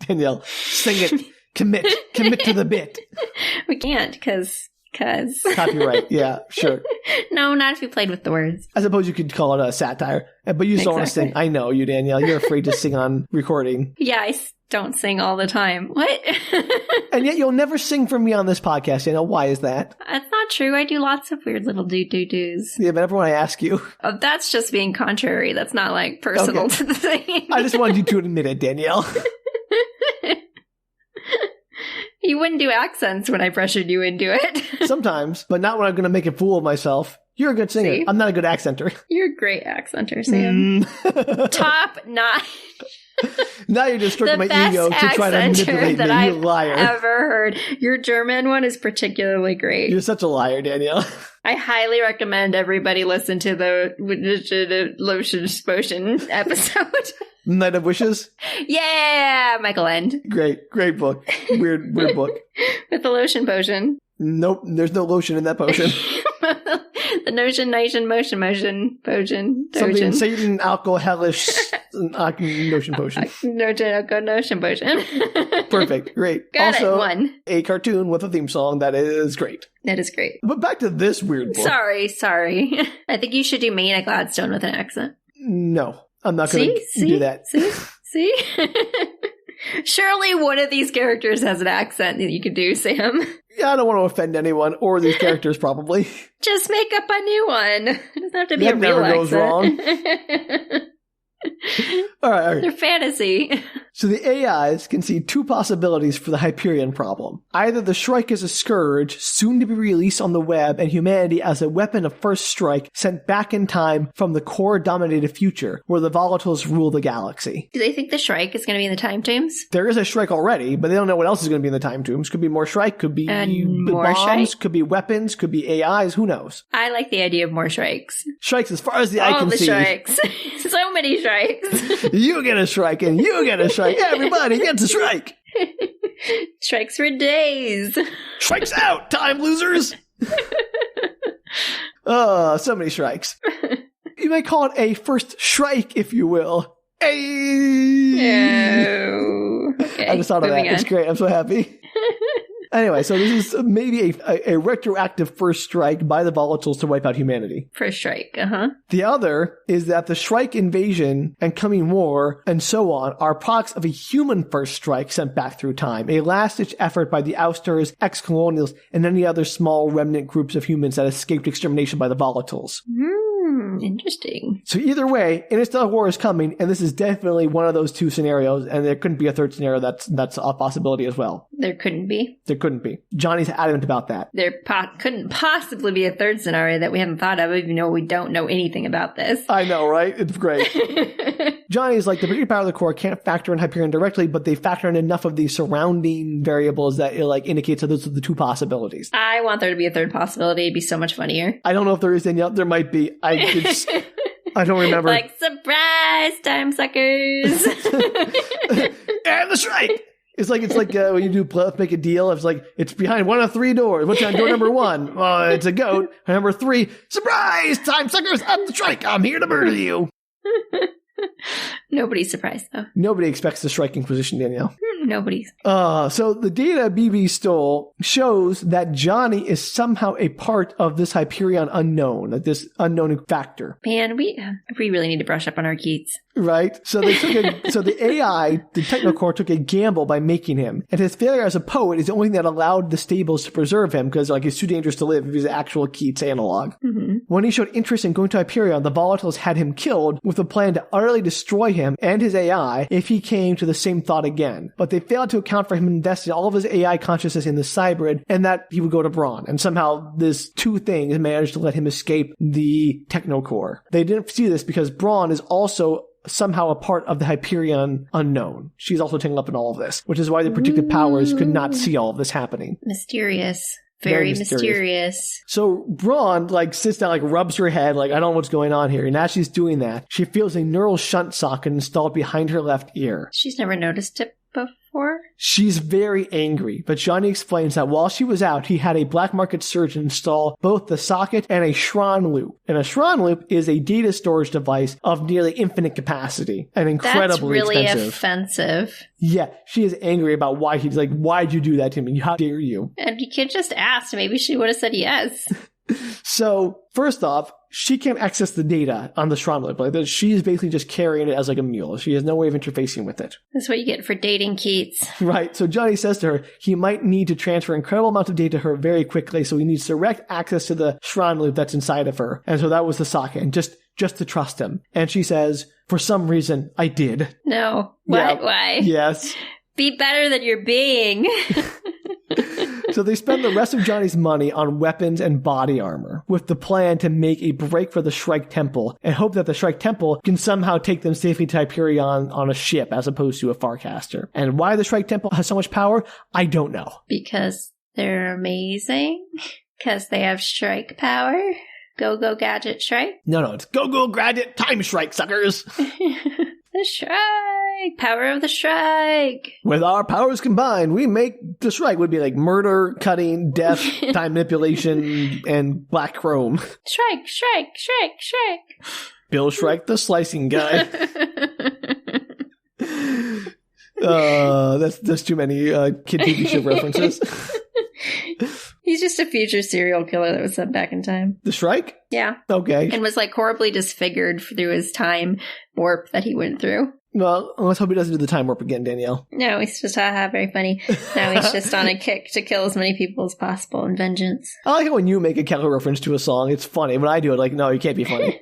Danielle, sing it. Commit to the bit. We can't, because... Copyright, yeah, sure. No, not if you played with the words. I suppose you could call it a satire, but you still want to sing. I know you, Danielle. You're afraid to sing on recording. Yeah, I don't sing all the time. What? And yet you'll never sing for me on this podcast, Danielle. Why is that? That's not true. I do lots of weird little do-do-dos. Yeah, but everyone I ask you. Oh, that's just being contrary. That's not, like, personal to the thing. I just wanted you to admit it, Danielle. You wouldn't do accents when I pressured you into it. Sometimes, but not when I'm going to make a fool of myself. You're a good singer. See? I'm not a good accenter. You're a great accenter, Sam. Top notch. Now you're just stroking my ego to try to manipulate me. You liar. Ever heard. Your German one is particularly great. You're such a liar, Danielle. I highly recommend everybody listen to the Lotion Potion episode. Night of Wishes? Yeah, Michael End. Great book. Weird book. With the lotion potion. Nope, there's no lotion in that potion. The notion, potion. Something Satan, alcohol, hellish, notion potion. Notion potion. Perfect, great. Got also, it, 1. A cartoon with a theme song that is great. That is great. But back to this weird book. Sorry. I think you should do Maina Gladstone with an accent. No, I'm not going to do that. See? Surely one of these characters has an accent that you could do, Sam. Yeah, I don't want to offend anyone, or these characters probably. Just make up a new one. It doesn't have to be that a real never goes accent. wrong. All right. They're fantasy. So the AIs can see 2 possibilities for the Hyperion problem. Either the Shrike is a scourge, soon to be released on the web, and humanity as a weapon of first strike sent back in time from the core-dominated future, where the Volatiles rule the galaxy. Do they think the Shrike is going to be in the time tombs? There is a Shrike already, but they don't know what else is going to be in the time tombs. Could be more Shrike, could be more bombs, Shrike? Could be weapons, could be AIs, who knows? I like the idea of more Shrikes. Shrikes as far as the eye All can the see. Shrikes. So many Shrikes. You get a Shrike and you get a Shrike. Everybody gets a Shrike. Shrikes for days. Shrikes out, time losers. Oh, so many Shrikes. You might call it a first Shrike, if you will. No. Okay, I just thought of that. It's great. I'm so happy. Anyway, so this is maybe a retroactive first strike by the Volatiles to wipe out humanity. First strike, uh-huh. The other is that the Shrike invasion and coming war and so on are products of a human first strike sent back through time, a last-ditch effort by the ousters, ex-colonials, and any other small remnant groups of humans that escaped extermination by the Volatiles. Interesting. So either way, interstellar war is coming, and this is definitely one of those two scenarios, and there couldn't be a third scenario that's a possibility as well. There couldn't be? There couldn't be. Johnny's adamant about that. There couldn't possibly be a third scenario that we haven't thought of, even though we don't know anything about this. I know, right? It's great. Johnny's like, the predictive power of the core can't factor in Hyperion directly, but they factor in enough of the surrounding variables that it like indicates that those are the two possibilities. I want there to be a third possibility. It'd be so much funnier. I don't know if there is any. There might be. I don't remember. Like, surprise, time suckers. And the strike. It's like when you do let's make a deal. It's like, it's behind one of three doors. What's on door number one? Well, it's a goat. Number three, surprise, time suckers, up the strike. I'm here to murder you. Nobody's surprised, though. Nobody expects the Strike Inquisition, Danielle. Nobody's. So the data BB stole shows that Johnny is somehow a part of this Hyperion unknown, this unknown factor. Man, we really need to brush up on our Keats. Right? So they so the AI, the TechnoCore, took a gamble by making him. And his failure as a poet is the only thing that allowed the stables to preserve him, because like, he's too dangerous to live if he's an actual Keats analog. Mm-hmm. When he showed interest in going to Hyperion, the Volatiles had him killed with a plan to utterly destroy him and his AI if he came to the same thought again. But they failed to account for him investing all of his AI consciousness in the cybrid, and that he would go to Brawne. And somehow this two things managed to let him escape the TechnoCore. They didn't see this because Brawne is also somehow a part of the Hyperion unknown. She's also tangled up in all of this, which is why the predictive powers could not see all of this happening. Mysterious. Very mysterious. So Brawne like sits down, like rubs her head, like, I don't know what's going on here. And as she's doing that, she feels a neural shunt socket installed behind her left ear. She's never noticed it before? She's very angry, but Johnny explains that while she was out, he had a black market surgeon install both the socket and a Schron loop. And a Schron loop is a data storage device of nearly infinite capacity and incredibly expensive. That's really offensive. Yeah, she is angry about why he's like, why'd you do that to me? How dare you? And you could just ask. Maybe she would have said yes. So, first off, she can't access the data on the Schron loop. Like, she's basically just carrying it as like a mule. She has no way of interfacing with it. That's what you get for dating Keats. Right. So Johnny says to her, he might need to transfer incredible amounts of data to her very quickly, so he needs direct access to the Schron loop that's inside of her. And so that was the socket, and just to trust him. And she says, for some reason, I did. No. What? Yeah. Why? Yes. Be better than you're being. So they spend the rest of Johnny's money on weapons and body armor, with the plan to make a break for the Shrike Temple and hope that the Shrike Temple can somehow take them safely to Hyperion on a ship as opposed to a Farcaster. And why the Shrike Temple has so much power, I don't know. Because they're amazing? Because they have Shrike power? Go Gadget Shrike? No, it's go Gadget Time Shrike, suckers! The Shrike! Power of the Shrike! With our powers combined, we make the Shrike would be like murder, cutting, death, time manipulation, and black chrome. Shrike! Bill Shrike, the slicing guy. That's too many kid TV show references. He's just a future serial killer that was sent back in time. The Shrike? Yeah. Okay. And was like horribly disfigured through his time warp that he went through. Well, let's hope he doesn't do the time warp again, Danielle. No, he's just, very funny. Now he's just on a kick to kill as many people as possible in vengeance. I like it when you make a Keller reference to a song. It's funny. When I do it, like, no, you can't be funny.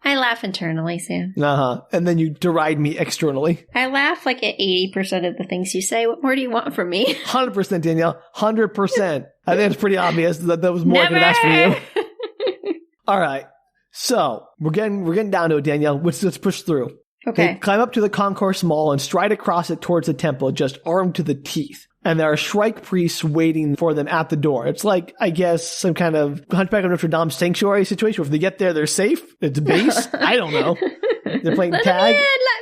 I laugh internally, Sam. Uh-huh. And then you deride me externally. I laugh like at 80% of the things you say. What more do you want from me? 100%, Danielle. 100%. I think it's pretty obvious that was more than I asked for you. All right. So, we're getting down to it, Danielle. Let's push through. Okay. They climb up to the concourse mall and stride across it towards the temple, just armed to the teeth. And there are Shrike priests waiting for them at the door. It's like, I guess, some kind of Hunchback of Notre Dame sanctuary situation where if they get there, they're safe. It's base. I don't know. They're playing tag. Let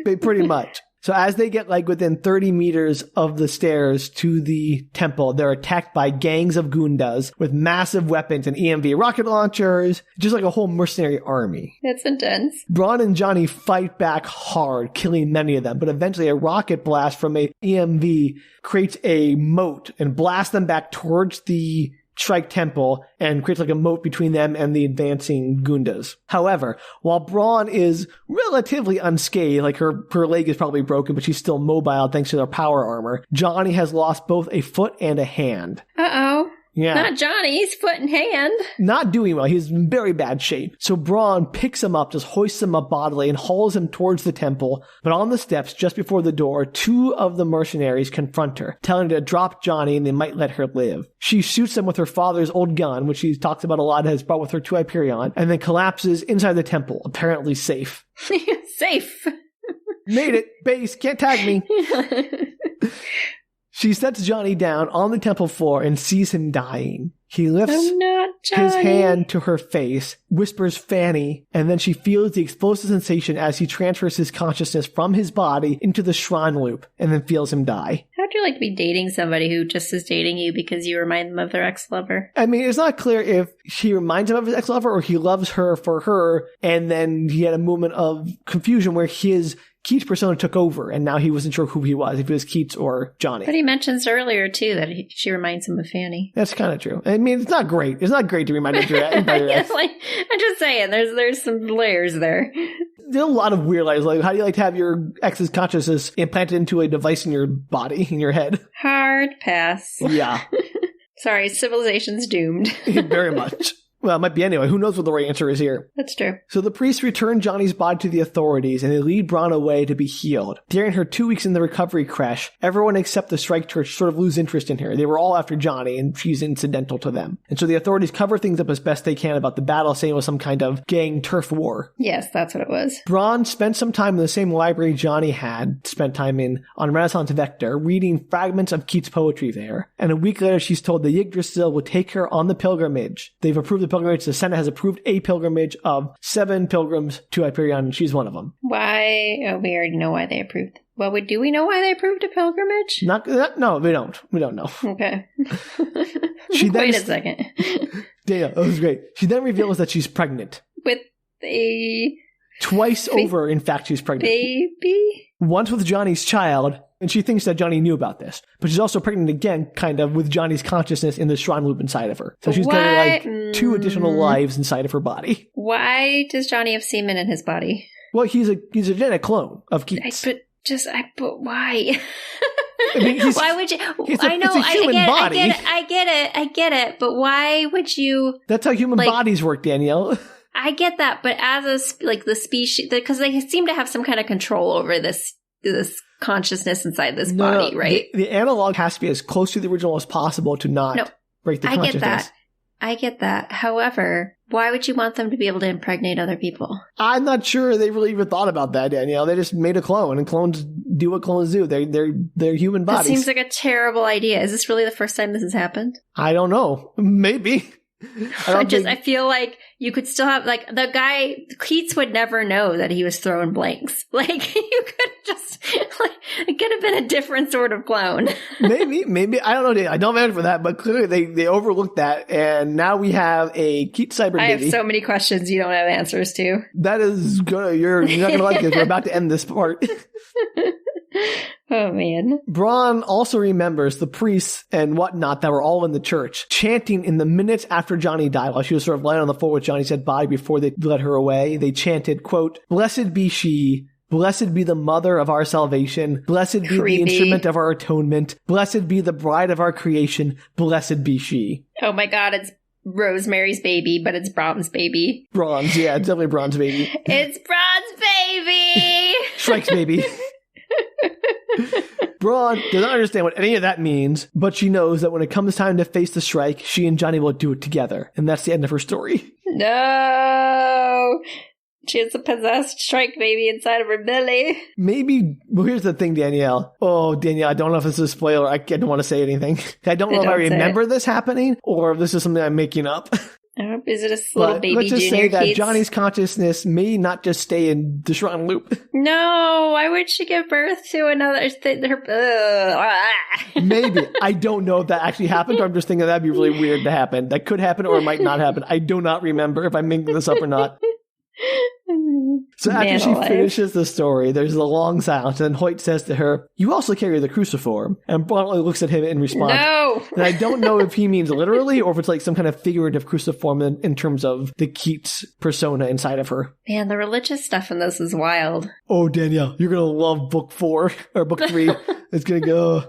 me in. Pretty much. So as they get like within 30 meters of the stairs to the temple, they're attacked by gangs of Goondas with massive weapons and EMV rocket launchers, just like a whole mercenary army. That's intense. Brawne and Johnny fight back hard, killing many of them, but eventually a rocket blast from a EMV creates a moat and blasts them back towards the Shrike Temple and creates like a moat between them and the advancing Goondas. However, while Brawne is relatively unscathed, like her leg is probably broken, but she's still mobile thanks to their power armor, Johnny has lost both a foot and a hand. Uh-oh. Yeah. Not Johnny's foot and hand. Not doing well. He's in very bad shape. So Brawne picks him up, just hoists him up bodily, and hauls him towards the temple. But on the steps, just before the door, two of the mercenaries confront her, telling her to drop Johnny and they might let her live. She shoots them with her father's old gun, which she talks about a lot, has brought with her to Hyperion, and then collapses inside the temple, apparently safe. Safe. Made it. Base. Can't tag me. She sets Johnny down on the temple floor and sees him dying. He lifts his hand to her face, whispers Fanny, and then she feels the explosive sensation as he transfers his consciousness from his body into the shrine loop, and then feels him die. How'd you like to be dating somebody who just is dating you because you remind them of their ex-lover? I mean, it's not clear if she reminds him of his ex-lover or he loves her for her, and then he had a moment of confusion where his Keats' persona took over, and now he wasn't sure who he was, if it was Keats or Johnny. But he mentions earlier, too, that she reminds him of Fanny. That's kind of true. I mean, it's not great. It's not great to remind him of your ex. I'm just saying, there's some layers there. There's a lot of weird layers. Like, how do you like to have your ex's consciousness implanted into a device in your body, in your head? Hard pass. Yeah. Sorry, civilization's doomed. Very much. Well, it might be anyway. Who knows what the right answer is here? That's true. So the priests return Johnny's body to the authorities, and they lead Brawne away to be healed. During her 2 weeks in the recovery creche, everyone except the Strike Church sort of lose interest in her. They were all after Johnny, and she's incidental to them. And so the authorities cover things up as best they can about the battle, saying it was some kind of gang turf war. Yes, that's what it was. Brawne spent some time in the same library Johnny had spent time in on Renaissance Vector, reading fragments of Keats' poetry there. And a week later, she's told the Yggdrasil will take her on the pilgrimage. They've approved the pilgrimage. The Senate has approved a pilgrimage of 7 pilgrims to Hyperion, and she's one of them. Why? Oh, we already know why they approved. Well, do we know why they approved a pilgrimage? No, we don't. We don't know. Okay. Wait a second. Yeah, that was great. She then reveals that she's pregnant. With a... Twice over, in fact, she's pregnant. Baby? Once with Johnny's child, and she thinks that Johnny knew about this. But she's also pregnant again, kind of, with Johnny's consciousness in the shrine loop inside of her. So she's getting like 2 additional lives inside of her body. Why does Johnny have semen in his body? Well, he's a genetic clone of Keats. But why? I mean, why would you? It's a human body. I get it. But why would you? That's how human bodies work, Danielle. I get that, but as the species, because they seem to have some kind of control over this consciousness inside this body, right? The analog has to be as close to the original as possible to not break the consciousness. I get that. However, why would you want them to be able to impregnate other people? I'm not sure they really even thought about that, Danielle. They just made a clone, and clones do what clones do. They're human bodies. That seems like a terrible idea. Is this really the first time this has happened? I don't know. Maybe. I feel like you could still have, like, the guy, Keats would never know that he was throwing blanks. Like, you could just, it could have been a different sort of clone. Maybe. I don't know. I don't matter for that, but clearly they overlooked that, and now we have a Keats cyber baby. I have so many questions you don't have answers to. That is you're not gonna like it. We're about to end this part. Oh, man. Brawne also remembers the priests and whatnot that were all in the church, chanting in the minutes after Johnny died, while she was sort of lying on the floor with Johnny's dead body before they led her away. They chanted, quote, "Blessed be she, blessed be the mother of our salvation, blessed be the instrument of our atonement, blessed be the bride of our creation, blessed be she." Oh my god, it's Rosemary's baby, but it's Brawne's baby. Brawne's, yeah, it's definitely Brawne's baby. It's Brawne's baby! Strike's baby. Brawne doesn't understand what any of that means, but she knows that when it comes time to face the strike, she and Johnny will do it together. And that's the end of her story. No! She has a possessed strike baby inside of her belly. Maybe, well, here's the thing, Danielle. Oh, Danielle, I don't know if this is a spoiler. I don't want to say anything. I don't know if I remember this happening or if this is something I'm making up. Is it a little baby let's just Junior say that Keats? Johnny's consciousness may not just stay in the shrine loop. No, why would she give birth to another? Maybe. I don't know if that actually happened, or I'm just thinking that'd be really weird to happen. That could happen or it might not happen. I do not remember if I'm making this up or not. So after she finishes the story, there's a long silence, and Hoyt says to her, "You also carry the cruciform." And Brawne looks at him in response. No! And I don't know if he means literally or if it's like some kind of figurative cruciform in terms of the Keats persona inside of her. Man, the religious stuff in this is wild. Oh, Danielle, you're going to love book 4 or book 3. It's going to go...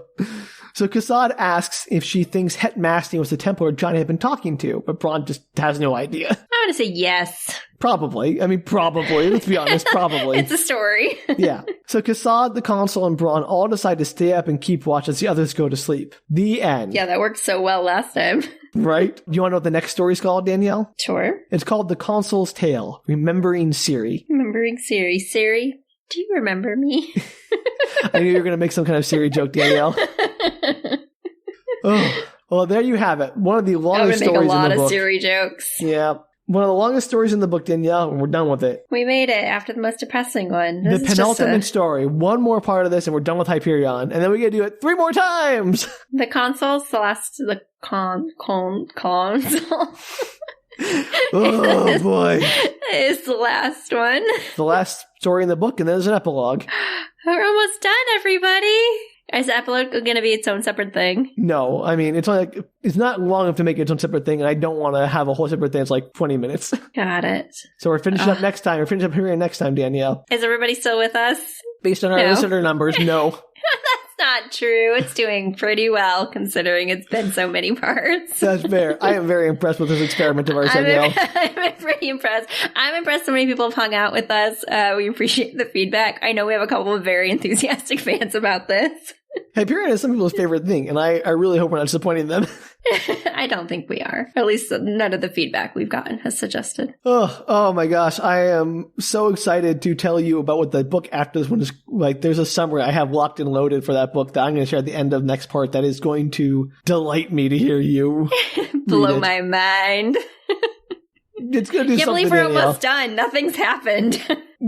So Cassad asks if she thinks Het Masteen was the Templar Johnny had been talking to, but Brawne just has no idea. I'm going to say yes. Probably. I mean, probably. Let's be honest, probably. It's a story. Yeah. So Cassad, the consul, and Brawne all decide to stay up and keep watch as the others go to sleep. The end. Yeah, that worked so well last time. Right? You want to know what the next story's called, Danielle? Sure. It's called The Consul's Tale, Remembering Siri. Remembering Siri. Siri, do you remember me? I knew you were going to make some kind of Siri joke, Danielle. Oh, well, there you have it. One of the longest stories in the book. I'm going to make a lot of Siri jokes. Yeah. One of the longest stories in the book, Danielle, and we're done with it. We made it after the most depressing one. The penultimate story. One more part of this, and we're done with Hyperion. And then we get to do it 3 more times! The consul's the last... The consul... Oh, boy. Is the last one. The last story in the book, and then there's an epilogue. We're almost done, everybody. Is the epilogue going to be its own separate thing? No, I mean, it's only it's not long enough to make its own separate thing, and I don't want to have a whole separate thing. It's like 20 minutes. Got it. So we're finishing up next time. We're finishing up here next time, Danielle. Is everybody still with us? Based on our listener numbers, no. That's not true. It's doing pretty well, considering it's been so many parts. That's fair. I am very impressed with this experiment of ours, Danielle. I'm pretty impressed. I'm impressed so many people have hung out with us. We appreciate the feedback. I know we have a couple of very enthusiastic fans about this. Hyperion is some people's favorite thing, and I really hope we're not disappointing them. I don't think we are. At least none of the feedback we've gotten has suggested. Oh my gosh. I am so excited to tell you about what the book after this one is like. There's a summary I have locked and loaded for that book that I'm going to share at the end of next part that is going to delight me to hear you. Blow my mind. It's going to do something, Can't believe we're Danielle. almost done. Nothing's happened.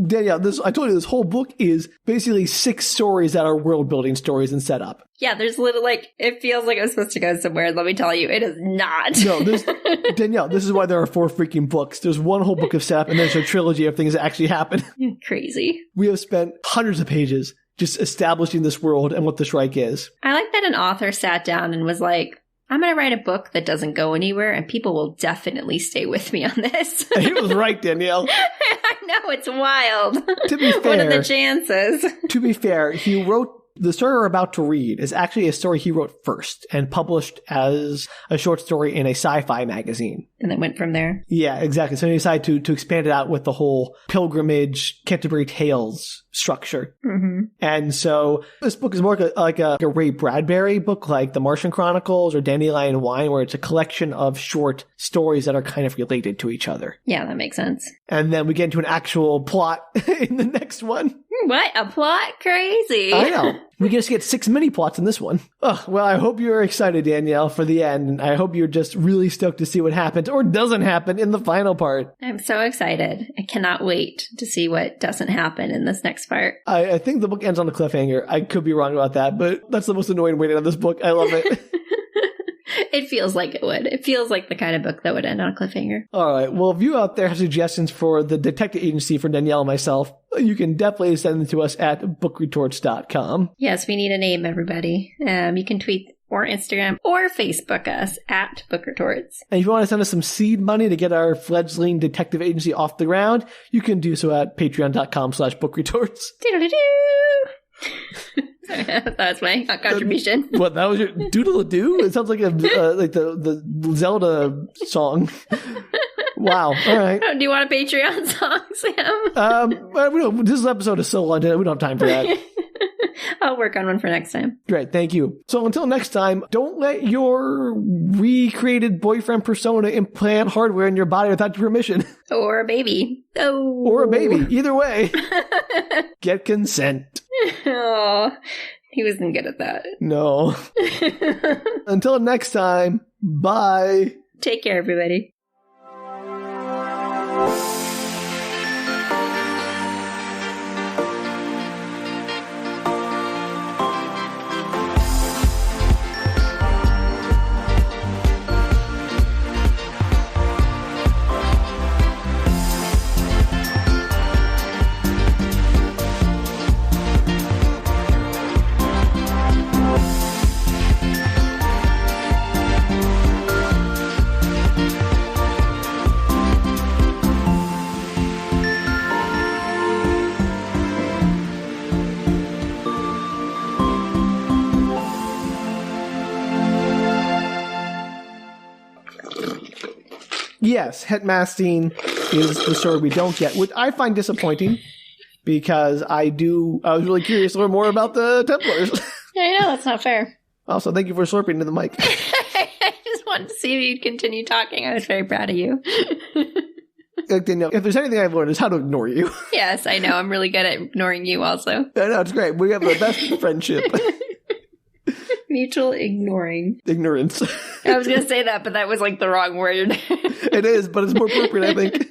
Danielle, I told you this whole book is basically 6 stories that are world building stories and setup. Yeah, there's literally it feels like it was supposed to go somewhere. Let me tell you, it is not. No, Danielle, this is why there are 4 freaking books. There's one whole book of setup and there's a trilogy of things that actually happen. Crazy. We have spent hundreds of pages just establishing this world and what the Shrike is. I like that an author sat down and was like, I'm going to write a book that doesn't go anywhere, and people will definitely stay with me on this. He was right, Danielle. I know, it's wild. To be fair, what are the chances? To be fair, he wrote the story we're about to read is actually a story he wrote first and published as a short story in a sci-fi magazine. And then went from there. Yeah, exactly. So he decided to expand it out with the whole pilgrimage, Canterbury Tales structure. Mm-hmm. And so this book is more like a Ray Bradbury book, like The Martian Chronicles or Dandelion Wine, where it's a collection of short stories that are kind of related to each other. Yeah, that makes sense. And then we get into an actual plot in the next one. What? A plot? Crazy. I know. We just get 6 mini plots in this one. Oh, well, I hope you're excited, Danielle, for the end. And I hope you're just really stoked to see what happens or doesn't happen in the final part. I'm so excited. I cannot wait to see what doesn't happen in this next part. I think the book ends on a cliffhanger. I could be wrong about that, but that's the most annoying way to end this book. I love it. It feels like it would. It feels like the kind of book that would end on a cliffhanger. All right. Well, if you out there have suggestions for the detective agency for Danielle and myself, you can definitely send them to us at bookretorts.com. Yes, we need a name, everybody. You can tweet or Instagram or Facebook us at Book Retorts. And if you want to send us some seed money to get our fledgling detective agency off the ground, you can do so at patreon.com/bookretorts. That was my contribution. What, that was your doodle-a-doo? It sounds like like the Zelda song. Wow. All right. Do you want a Patreon song, Sam? Well, this episode is so long, we don't have time for that. I'll work on one for next time. Great, thank you. So until next time, don't let your recreated boyfriend persona implant hardware in your body without your permission. Or a baby. Oh. Or a baby. Either way, get consent. Oh, he wasn't good at that. No. Until next time, bye. Take care, everybody. Yes, Het Masteen is the story we don't get, which I find disappointing because I was really curious to learn more about the Templars. I know, that's not fair. Also, thank you for slurping into the mic. I just wanted to see if you'd continue talking. I was very proud of you. Danielle, if there's anything I've learned, it's how to ignore you. Yes, I know. I'm really good at ignoring you also. I know, it's great. We have the best friendship. Mutual ignoring. Ignorance. I was going to say that, but that was like the wrong word. It is, but it's more appropriate, I think.